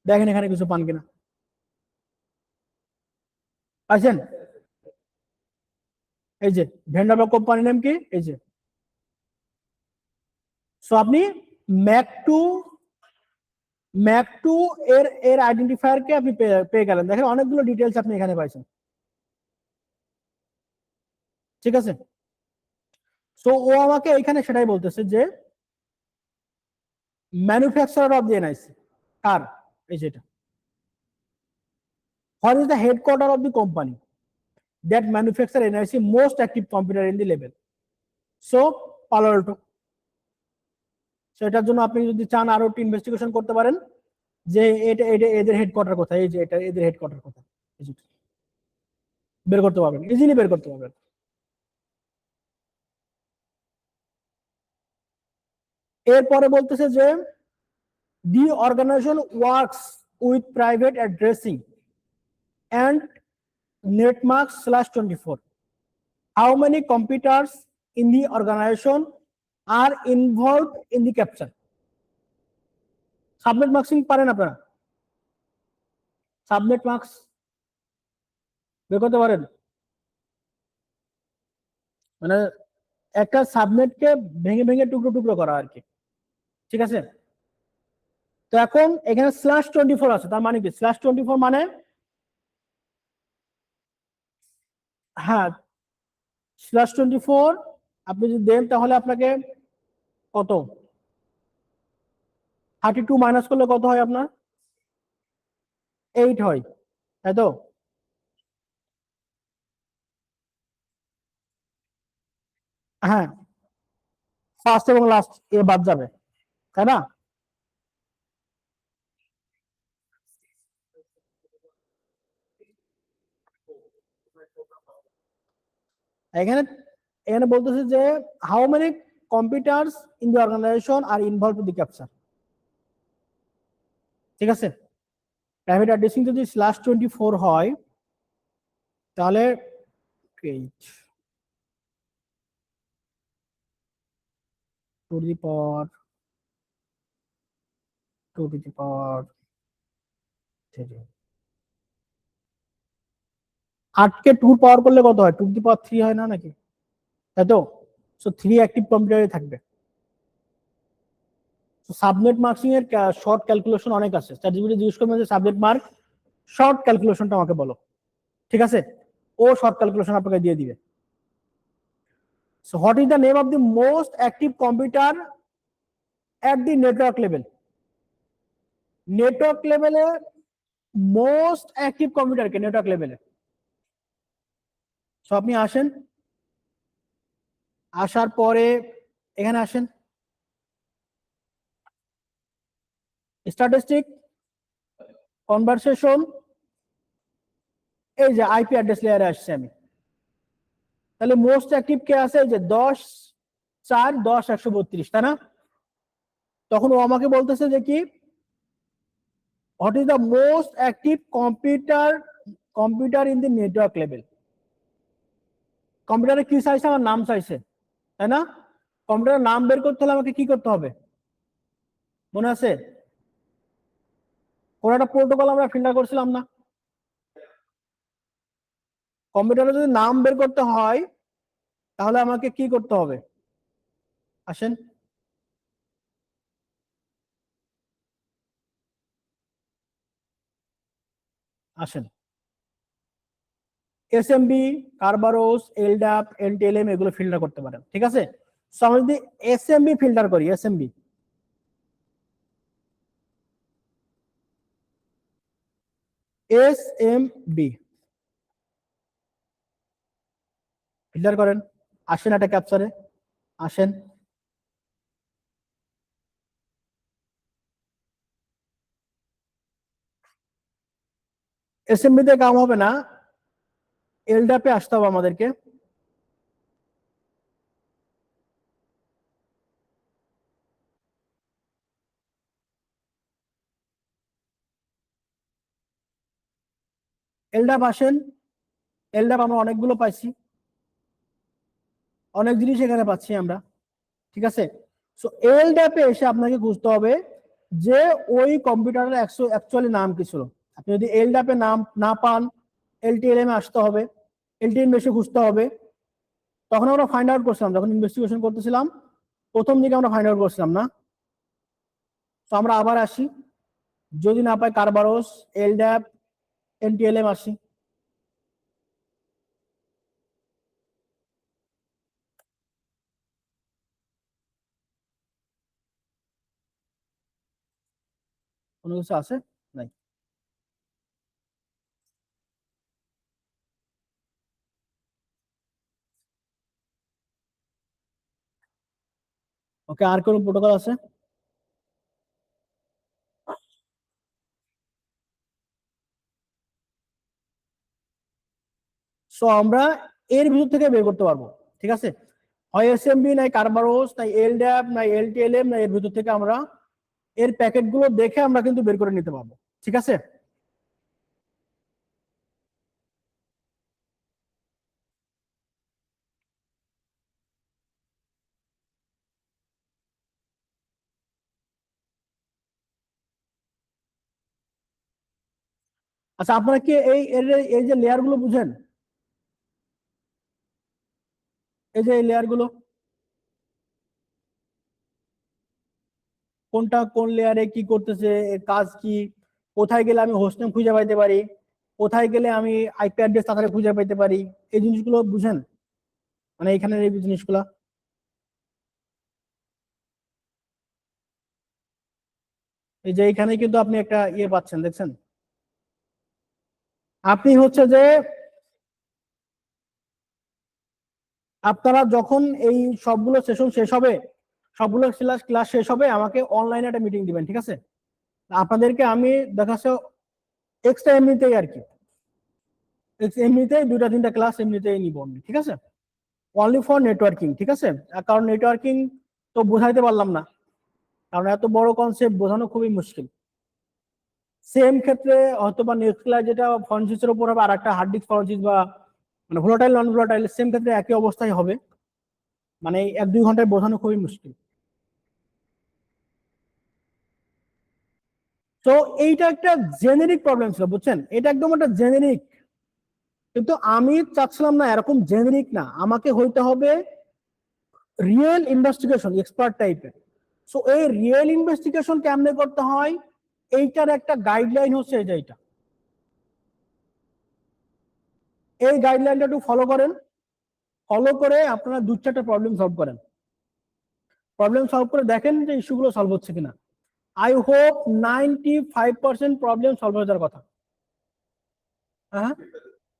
Speaker 4: দেখেন এখানে কিছু পান কিনা। পাইছেন? এই যে ভেন্ডর বা কোম্পানি নেম কি, এই যে। সো আপনি ম্যাক টু এর আইডেন্টিফায়ার কে আপনি পেয়ে গেলেন। দেখেন অনেকগুলো ডিটেলস আপনি এখানে পাইছেন, ঠিক আছে। সো ও আমাকে এখানে সেটাই বলতেছে যে ম্যানুফ্যাকচারার অফ দি এনআইসি কার, এই যেটা, what is the headquarter of the company that manufacture NIC most active computer in the level. So পালো আল্টো। সো এটার জন্য আপনি যদি চান আরো একটু ইনভেস্টিগেশন করতে পারেন যে এটা এটা এদের হেডকোয়ার্টার কোথায়, এই যে এটা এদের হেডকোয়ার্টার কোথায়, বের করতে পারবেন, ইজিলি বের করতে পারবেন। এরপরে বলতেছে যে the organization works with private addressing and netmarks/24. How many computers in the organization are involved in the capture? Subnet মার্কসিং পারেন আপনারা? সাবনেট মার্কস বের করতে পারেন? মানে একটা সাবনেটকে ভেঙে ভেঙে টুকরো টুকরো করা আর কি, ঠিক আছে। তো এখন এখানে /24 আছে, তার মানে কি /24 মানে, হ্যাঁ /24 আপনি যদি দেন তাহলে আপনাকে কত 32 মাইনাস করলে কত হয় আপনার? 8 হয়, তাই তো? হ্যাঁ, ফার্স্ট এবং লাস্ট এ বাদ যাবে, তাই না? এখানে এখানে বলতেছে যে how many computers in the organization are involved in the capture, ঠিক আছে। প্রাইভেট অ্যাড্রেসিং যদি /24 হয় তাহলে 8কে 2 পাওয়ার করলে কত হয়? 2^3 হয় না নাকি, তাই তো? সো 3 অ্যাক্টিভ কম্পিউটারে থাকবে। সাবনেট মার্কিং এর শর্ট ক্যালকুলেশন অনেক আছে, চ্যাটজিপিটি জিজ্ঞেস করবেন যে সাবনেট মার্ক শর্ট ক্যালকুলেশনটা আমাকে বলো, ঠিক আছে। ও শর্ট ক্যালকুলেশন আপনাকে দিয়ে দিবে। So what is the name of the most active computer at the network level? Network লেভেলে মোস্ট অ্যাক্টিভ কম্পিউটার কে নেটওয়ার্ক লেভেলে? সো আপনি আসেন, আসার পরে এখানে আসেন, স্ট্যাটিস্টিক, কনভারসেশন, এই যে আইপি অ্যাড্রেস লেয়ারে আসছে আমি। তাহলে মোস্ট অ্যাক্টিভ কে আছে? এই যে 10.4.10.132, তাই না? তখন ও আমাকে বলতেছে যে কি, what is the most active computer in the network level. কম্পিউটারে কি চাইছে? আমার নাম চাইছে, তাই না? কম্পিউটারের নাম বের করতে হলে আমাকে কি করতে হবে মনে আছে? কোন একটা প্রোটোকল আমরা ফিল্টার করছিলাম না? কম্পিউটারে যদি নাম বের করতে হয় তাহলে আমাকে কি করতে হবে? আসেন, আসেন, এসএমবি, কারবারোস, এলডাপ, এলটিএলএম এগুলো ফিল্টার করতে পারেন, ঠিক আছে। সো আমরা যদি এসএমবি ফিল্টার করি, এসএমবি ফিল্টার করেন, আসেন একটা ক্যাপচারে, আসেন, এসএমবি তে কাম হবে না, এলডাপে আসতে হবে আমাদেরকে। এলডাপ আসেন, এলডাপ আমরা অনেকগুলো পাইছি, অনেক জিনিস এখানে পাচ্ছি আমরা, ঠিক আছে। সো এলডাপে এসে আপনাকে বুঝতে হবে যে ওই কম্পিউটারের অ্যাকচুয়ালি নাম কি ছিল। আপনি যদি এলডাপে নাম না পান LTLM এ আসতে হবে, LTM বেশি খুঁজতে হবে। তখন আমরা ফাইন্ড আউট করছিলাম, যখন ইনভেস্টিগেশন করতেছিলাম প্রথম দিকে আমরা ফাইন্ড আউট করছিলাম না। তো আমরা আবার আসি, যদি না পাই কারবারোস, LDAP, NTLM আসি। কোনো কিছু আছে? নাই। ওকে, আর কোন প্রোটোকল আছে? সো আমরা এর ভিতর থেকে বের করতে পারবো, ঠিক আছে? হয় এসএমবি, নাই কারবারোস, নাই LDAP, নাই LTLM, নাই এর ভিতর থেকে আমরা এর প্যাকেট গুলো দেখে আমরা কিন্তু বের করে নিতে পারবো, ঠিক আছে? আচ্ছা, আপনারা কি এই যে লেয়ার গুলো বুঝেন? এই যে এই লেয়ার গুলো, কোনটা কোন লেয়ারে কি করতেছে, এর কাজ কি, কোথায় গেলে আমি হোস্ট নেম খুঁজে পাইতে পারি, কোথায় গেলে আমি আইপি অ্যাড্রেস তাড়াতাড়ি খুঁজে পাইতে পারি, এই জিনিসগুলো বুঝেন? মানে এখানের এই জিনিসগুলা, এই যে এইখানে কিন্তু আপনি একটা ইয়ে পাচ্ছেন, দেখছেন? আপনি হচ্ছে যে আপনারা যখন এই সবগুলো সেশন শেষ হবে, সবগুলো ক্লাস শেষ হবে, আমাকে অনলাইনে একটা মিটিং দিবেন, ঠিক আছে? আপনাদেরকে আমি দেখাচ্ছি এক্সট্রা এমনিতেই আর কি, এমনিতেই 2-3টা ক্লাস এমনিতেই নিব আমি, ঠিক আছে? অনলি ফর নেটওয়ার্কিং, ঠিক আছে? কারণ নেটওয়ার্কিং তো বোঝাইতে পারলাম না, কারণ এত বড় কনসেপ্ট বোঝানো খুবই মুশকিল। সেম ক্ষেত্রে হয়তো বা নেক্সট ক্লাস যেটা ফরেনসিক্সের উপর হবে, আর একটা হার্ড ডিস্ক ফরেনসিক্স বা মানে ভোলাটাইল নন ভোলাটাইল, সেম ক্ষেত্রে একই অবস্থায় হবে, মানে 1-2 ঘন্টায় বোঝানো খুবই মুশকিল। তো এইটা একটা জেনেরিক প্রবলেম ছিল, বুঝছেন? এটা একদম একটা জেনেরিক, কিন্তু আমি চাচ্ছিলাম না এরকম জেনেরিক না, আমাকে হইতে হবে রিয়েল ইনভেস্টিগেশন এক্সপার্ট টাইপের। সো এই রিয়েল ইনভেস্টিগেশন কেমনে করতে হয়, এইটার একটা গাইডলাইন হচ্ছে এইটা। এই গাইডলাইনটা একটু ফলো করেন, ফলো করে আপনারা 2-4টা প্রবলেম সলভ করেন, প্রবলেম সলভ করে দেখেন যে ইস্যুগুলো সলভ হচ্ছে কিনা। আই হোপ 95% প্রবলেম সলভ হয়ে যাওয়ার কথা। হ্যাঁ,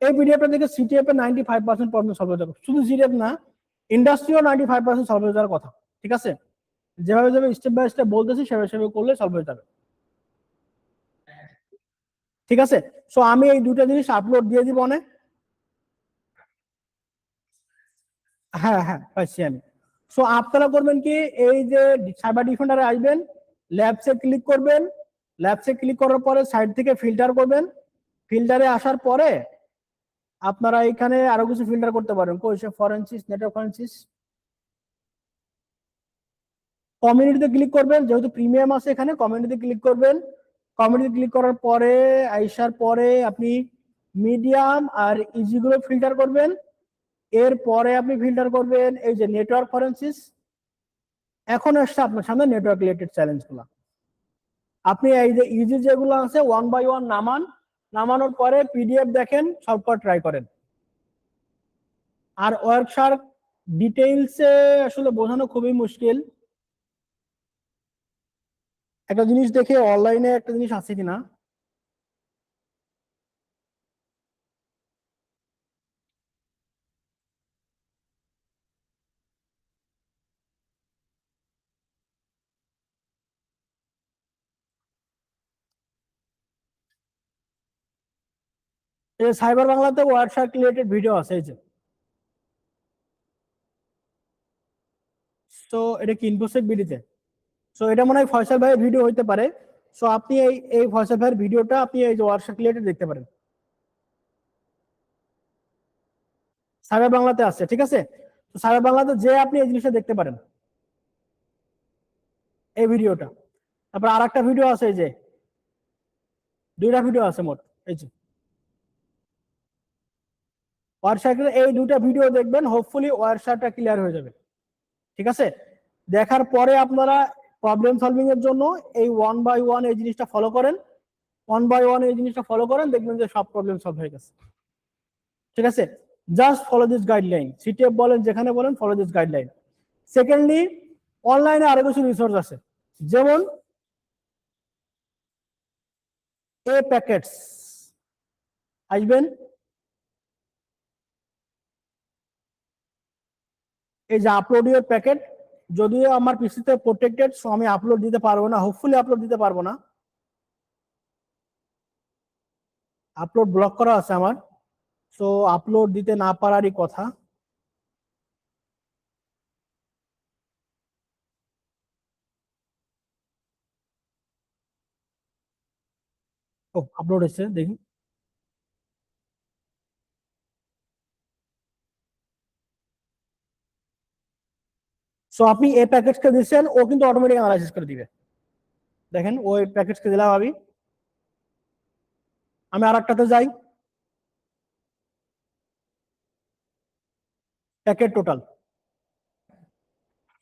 Speaker 4: এই পিডিএফটা দেখে সিটিএফ এর 95% প্রবলেম সলভ হয়ে যাবে, শুধু সিটিএফ না, ইন্ডাস্ট্রিও 95% সলভ হয়ে যাওয়ার কথা, ঠিক আছে? যেভাবে যেভাবে স্টেপ বাই স্টেপ বলতেছি সেভাবে সেভাবে করলে সলভ হয়ে যাবে, ঠিক আছে? সো আমি এই দুটো জিনিস আপলোড দিয়ে দিব অনেক। হ্যাঁ হ্যাঁ, পাইছি আমি। সো আপনারা করবেন কি, এই যে সাইবার ডিফেন্ডারে আসবেন, ল্যাবসে ক্লিক করবেন, ল্যাবসে ক্লিক করার পরে সাইড থেকে ফিল্টার করবেন, ফিল্টারে আসার পরে আপনারা এখানে আরো কিছু ফিল্টার করতে পারেন, কোয়েশন ফরেনসিক্স, নেটওয়ার্ক ফরেনসিক্স, কমিউনিটিতে ক্লিক করবেন, যেহেতু প্রিমিয়াম আছে এখানে কমিউনিটিতে ক্লিক করবেন। কমিউনিটি ক্লিক করার পরে আইসার পরে আপনি মিডিয়াম আর ইজি গুলো ফিল্টার করবেন, এরপরে আপনি ফিল্টার করবেন এই যে নেটওয়ার্ক ফরেনসিক্স। এখন আসছে আপনার সামনে নেটওয়ার্ক রিলেটেড চ্যালেঞ্জ গুলা। আপনি এই যে ইজি যেগুলো আছে 1 বাই 1 নামান, নামানোর পরে পিডিএফ দেখেন, সবকটা ট্রাই করেন। আর ওয়ার্কশার্ক ডিটেইলসে আসলে বোঝানো খুবই মুশকিল, একটা জিনিস দেখে অনলাইনে একটা জিনিস আছে কিনা। এই সাইবার বাংলাতে ওয়ার্কশপ রিলেটেড ভিডিও আছে, এই যে। তো এটা কি ইনফোসেক বিডিতে? সো এটা মনে হয় ফয়সাল ভাইয়ের ভিডিও হইতে পারে। সো আপনি এই ফয়সাল ভাইয়ের ভিডিওটা আপনি এই যে ওয়ার্কশপ রিলেটেড দেখতে পারেন, সাইবার বাংলাতে আছে, ঠিক আছে? তো সাইবার বাংলাতে যে আপনি এই জিনিসটা দেখতে পারেন, এই ভিডিওটা। তারপর আর একটা ভিডিও আছে, এই যে 2টা ভিডিও আছে মোট, এই যে ওয়ারশার্কের এই দুটো ভিডিও দেখবেন, হোপফুলি ওয়ারশার্কটা ক্লিয়ার হয়ে যাবে। ঠিক আছে, দেখার পরে আপনারা প্রবলেম সলভিং এর জন্য এই 1 বাই 1 এই জিনিসটা ফলো করেন, 1 বাই 1 এই জিনিসটা ফলো করেন, দেখবেন যে সব প্রবলেম সলভ হয়ে গেছে। ঠিক আছে, just follow this guideline, CTF বলেন যেখানে বলেন, ফলো দিস গাইডলাইন। সেকেন্ডলি, অনলাইনে আরো কিছু রিসোর্স আছে, যেমন এ প্যাকেটস। আসবেন, এই যে আপলোড ইউর প্যাকেট, যদিও আমার পিসিতে প্রোটেক্টেড, সো আমি আপলোড দিতে পারবো না, হোপফুলি আপলোড দিতে পারবো না, আপলোড ব্লক করা আছে আমার, সো আপলোড দিতে না পারারই কথা। ও আপলোড হয়েছে, দেখি। সো আপনি এই প্যাকেজকে দিচ্ছেন, ও কিন্তু অটোমেটিক অ্যানালাইসিস করে দিবে। দেখেন ওই প্যাকেজকে দিলাম আমি আর একটাতে যাই, প্যাকেট টোটাল।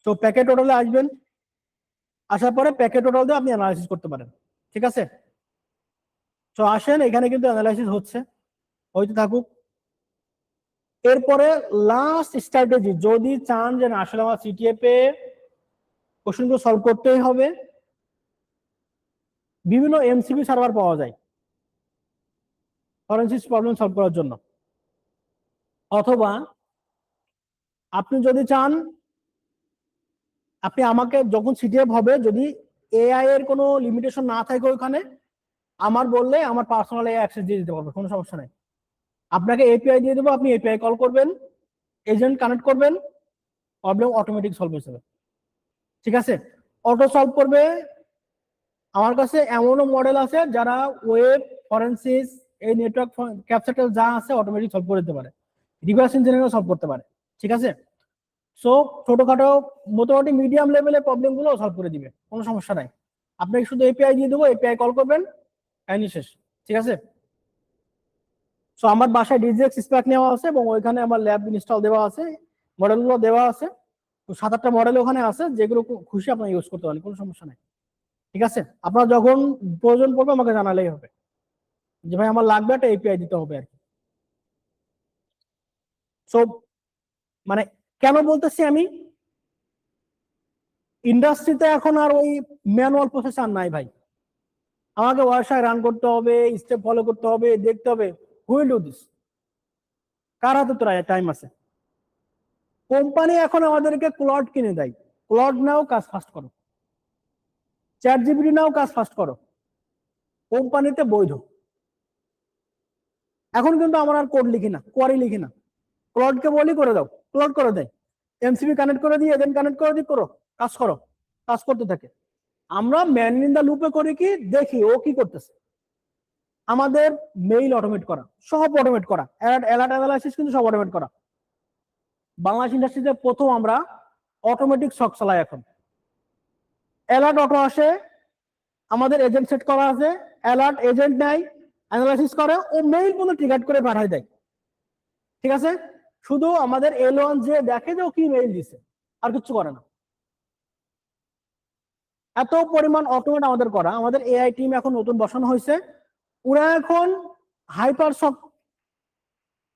Speaker 4: তো প্যাকেট টোটালে আসবেন, আসার পরে প্যাকেট টোটাল দিয়ে আপনি অ্যানালাইসিস করতে পারেন। ঠিক আছে, তো আসেন, এখানে কিন্তু অ্যানালাইসিস হচ্ছে, হইতে থাকুক। এরপরে লাস্ট স্ট্র্যাটেজি, যদি চান যে না আসলে আমার সিটিএফ এ কোশ্চেনগুলো সলভ করতেই হবে, বিভিন্ন এমসিকিউ সার্ভার পাওয়া যায় ফরেনসিক প্রবলেম সলভ করার জন্য। অথবা আপনি যদি চান, আপনি আমাকে যখন সিটিএফ হবে, যদি এআই এর কোনো লিমিটেশন না থাকে ওইখানে, আমার বললে আমার পার্সোনাল এআই অ্যাক্সেস দিয়ে দিতে পারবে, কোনো সমস্যা নাই। আপনাকে এপিআই দিয়ে দেবো, আপনি এপিআই কল করবেন, এজেন্ট কানেক্ট করবেন, প্রবলেম অটোমেটিক সলভ হয়ে যাবে। ঠিক আছে, অটো সলভ করবে। আমার কাছে এমনও মডেল আছে যারা ওয়েব ফরেনসিস এই নেটওয়ার্ক ক্যাপচার যা আছে অটোমেটিক সলভ করে দিতে পারে, রিভার্স ইঞ্জিনিয়ারিং সলভ করতে পারে। ঠিক আছে, সো ছোটখাটো মোটামুটি মিডিয়াম লেভেলের প্রবলেম গুলো সলভ করে দিবে, কোনো সমস্যা নাই। আপনাকে শুধু এপিআই দিয়ে দেবো, এপিআই কল করবেন, কাহিনী শেষ। ঠিক আছে, সো আমার বাসায় ডিজিএক্স স্প্যাক নেওয়া আছে এবং ওইখানে আমার ল্যাব ইনস্টল দেওয়া আছে, মডেলগুলো দেওয়া আছে, তো 7-8টা মডেল ওখানে আছে, যেগুলো খুশি আপনারা ইউজ করতে পারেন, কোনো সমস্যা নাই। ঠিক আছে, আপনার যখন প্রয়োজন পড়বে আমাকে জানালেই হবে যে ভাই আমার লাগবে একটা এপিআই দিতে হবে আর কি। সো মানে কেন বলতেছি আমি, ইন্ডাস্ট্রিতে এখন আর ওই ম্যানুয়াল প্রসেস আর নাই ভাই, আমাকে ওয়ারশায় রান করতে হবে, স্টেপ ফলো করতে হবে, দেখতে হবে, হুইল ডু দিস, কার হাতে তো টাইম আছে। কোম্পানি এখন আমাদেরকে ক্লড কিনে দেয়, ক্লড নাও, কাজ ফাস্ট করো, চ্যাট জিপিটি নাও, কাজ ফাস্ট করো, কোম্পানিতে বৈধ। এখন কিন্তু আমরা আর কোড লিখি না, কোয়ারি লিখি না, ক্লডকে বলি করে দাও, ক্লড করে দেয়, এমসিবি কানেক্ট করে দিয়ে এজেন্ট কানেক্ট করে দিই, করো, কাজ করতে থাকে। আমরা ম্যান ইন দা লুপে করি কি, দেখি ও কি করতেছে। আমাদের মেইল অটোমেট করা, সব অটোমেট করা, অ্যালার্ট অ্যানালাইসিস কিন্তু সব অটোমেট করা। বাংলাদেশ ইন্ডাস্ট্রিতে প্রথম আমরা অটোমেটিক শক চালাই এখন। অ্যালার্ট অটো আসে, আমাদের এজেন্ট সেট করা আছে, অ্যালার্ট এজেন্ট নেয়, অ্যানালাইসিস করে, ও মেইল পর্যন্ত ট্রিগার করে পাঠায় দেয়। ঠিক আছে, শুধু আমাদের L1 যে দেখে যে ও কি মেইল দিছে, আর কিছু করে না। এত পরিমাণ অটোমেট আমাদের করা, আমাদের এআই টিম এখন নতুন বসানো হয়েছে, ওরা এখন হাইপারশক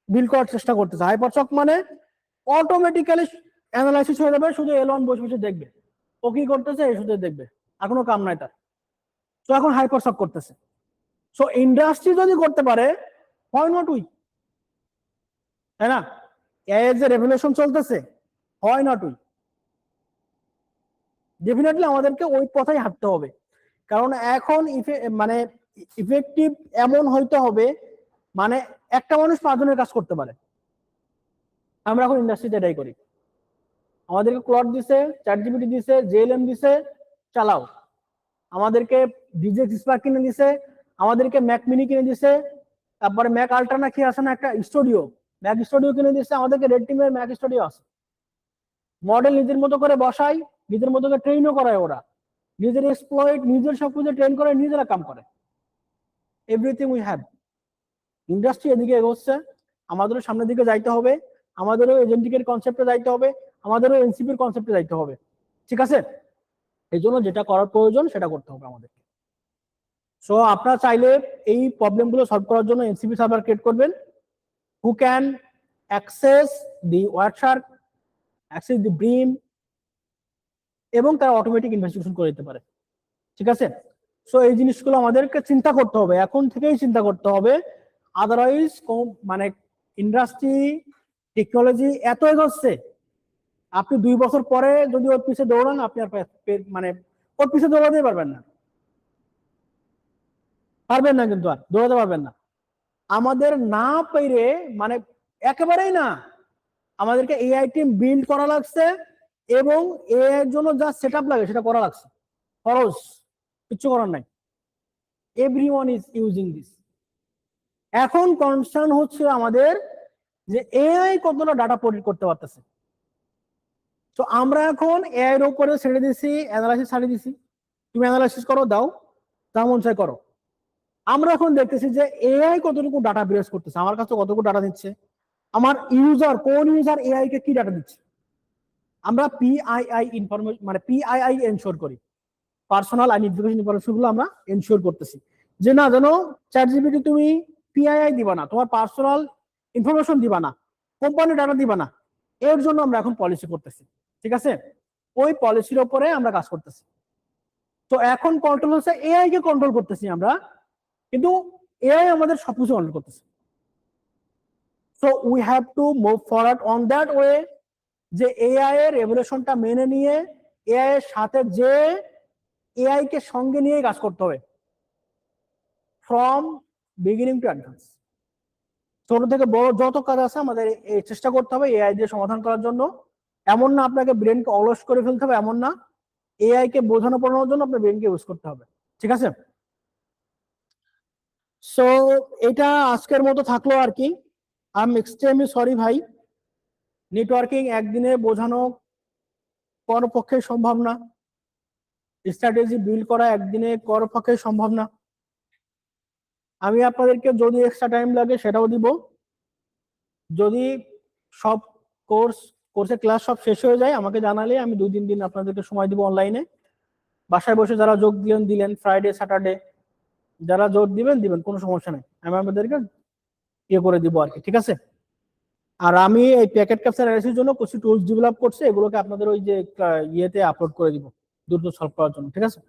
Speaker 4: বিল করার চেষ্টা করতেছে। হাইপারশক মানে অটোমেটিক্যালি অ্যানালাইসিস হয়ে যাবে, শুধু L1 বসে বসে দেখবে ও কি করতেছে, এই শুধু দেখবে, আর কোনো কাম নাই তার। তো এখন হাইপারশক করতেছে। সো ইন্ডাস্ট্রি যদি করতে পারে, হয় নট উই, তাই না? এআই এর যে রেভলিউশন চলতেছে, হয় নট উই, ডেফিনেটলি আমাদেরকে ওই পথেই হাঁটতে হবে। কারণ এখন মানে ইফেক্টিভ এমন হইতে হবে, মানে একটা মানুষ 5 জনের কাজ করতে পারে। আমরা এখন ইন্ডাস্ট্রিতে এটাই করি, আমাদেরকে ক্লড দিছে, চ্যাট জিপিটি দিছে, জেএলএম দিছে, চালাও। আমাদেরকে ডিজেক্স স্পার্ক কিনে দিছে, আমাদেরকে ম্যাক মিনি কিনে দিছে, তারপরে ম্যাক আল্ট্রা কি আছে না একটা স্টুডিও, ম্যাক স্টুডিও কিনে দিছে, আমাদেরকে রেড টিমের ম্যাক স্টুডিও আছে। মডেল নিজের মতো করে বসাই, নিজের মতো করে ট্রেনও করায়, ওরা নিজের এক্সপ্লয়েট, নিজের সবকিছু ট্রেন করে, নিজেরা কাম করে। Everything we have. ইন্ডাস্ট্রি এদিকে এগোচ্ছে, আমাদেরও সামনের দিকে যাইতে হবে, আমাদেরও এজেন্টিকের কনসেপ্টে যাইতে হবে, আমাদেরও এনসিপির কনসেপ্টে যাইতে হবে, ঠিক আছে? এই জন্য যেটা করার প্রয়োজন সেটা করতে হবে আমাদেরকে। সো আপনারা চাইলে এই প্রবলেমগুলো সলভ করার জন্য এনসিপি সার্ভার ক্রিয়েট করবেন, who can access the Wireshark, access the Bream, এবং তারা অটোমেটিক ইনভেস্টিগেশন করে দিতে পারে, ঠিক আছে? সো এই জিনিসগুলো আমাদেরকে চিন্তা করতে হবে, এখন থেকেই চিন্তা করতে হবে, আদারওয়াইজ মানে ইন্ডাস্ট্রি টেকনোলজি এত এগোচ্ছে, আপনি 2 বছর পরে যদি ওর পিছে দৌড়ান, আপনি আর মানে ওর পিছে দৌড়াতে পারবেন না, কিন্তু আর দৌড়াতে পারবেন না। আমাদের না পেরে মানে একেবারেই না, আমাদেরকে এআই টিম বিল্ড করা লাগছে এবং এআই এর জন্য যা সেটআপ লাগে সেটা করা লাগছে, খরচ কিছু করার নাই। Everyone is using this. এখন কনসার্ন হচ্ছে আমাদের যে এআই কতটা ডাটা প্রোডিউস করতে পারতেছে। তো আমরা এখন এআই এর উপরে ছেড়ে দিছি, অ্যানালাইসিস ছাড়িয়ে দিছি, তুমি অ্যানালাইসিস করো, দাও তেমন চাই করো। আমরা এখন দেখতেছি যে এআই কতটুকু ডাটা বিরাজ করতেছে, আমার কাছে কতটুকু ডাটা দিচ্ছে, আমার ইউজার কোন ইউজার এআই কে কি ডাটা দিচ্ছে। আমরা পিআইআই ইনফরমেশন মানে পিআইআই এনশিওর করি, পার্সোনাল আইডেন্টিফিকেশন ইনফরমেশন গুলো আমরা এনশিওর করতেছি যে না যেন চ্যাটজিপিটি তুমি পিআইআই দিবা না, তোমার পার্সোনাল ইনফরমেশন দিবা না, কোম্পানি ডাটা দিবা না। এর জন্য আমরা এখন পলিসি করতেছি, ঠিক আছে? ওই পলিসির উপরে আমরা কাজ করতেছি। তো এখন কন্ট্রোল হচ্ছে এআই কে কন্ট্রোল করতেছি আমরা, কিন্তু এআই আমাদের সবকিছু কন্ট্রোল করতেছে। So we have to move forward on that way, যে এআই এর রেভলিউশনটা মেনে নিয়ে এআই এর সাথে যে এআই কে সঙ্গে নিয়ে কাজ করতে হবে, ফ্রম বিগিনিং টু অ্যাডভান্স। ছোট থেকে বড় যত কাজ আছে আমাদের এই চেষ্টা করতে হবে এআই দিয়ে সমাধান করার জন্য। এমন না আপনাকে ব্রেনকে অলস করে ফেলতে হবে, এমন না, এআই কে বোঝানো পড়ানোর জন্য আপনার ব্রেনকে ইউজ করতে হবে, ঠিক আছে? সো এটা আজকের মতো থাকলো আর কি। আই এম এক্সট্রিমলি সরি ভাই, নেটওয়ার্কিং একদিনে বোঝানো কারো পক্ষে সম্ভব না, স্ট্র্যাটেজি বিল্ড করা একদিনে কারো পক্ষে সম্ভব না। আমি আপনাদেরকে যদি এক্সট্রা টাইম লাগে সেটাও দিব, যদি সব কোর্সের ক্লাস সব শেষ হয়ে যায় আমাকে জানালে আমি 2-3 দিন আপনাদেরকে সময় দিব অনলাইনে, বাসায় বসে যারা যোগ দিলেন ফ্রাইডে স্যাটারডে, যারা যোগ দিবেন কোনো সমস্যা নেই, আমি আপনাদেরকে ইয়ে করে দিব আর কি, ঠিক আছে? আর আমি এই প্যাকেট ক্যাপচার অ্যানালাইসিসের জন্য কিছু টুলস ডেভেলপ করছি, এগুলোকে আপনাদের ওই যে ইয়েতে আপলোড করে দিব দ্রুত সলভ করার জন্য, ঠিক আছে?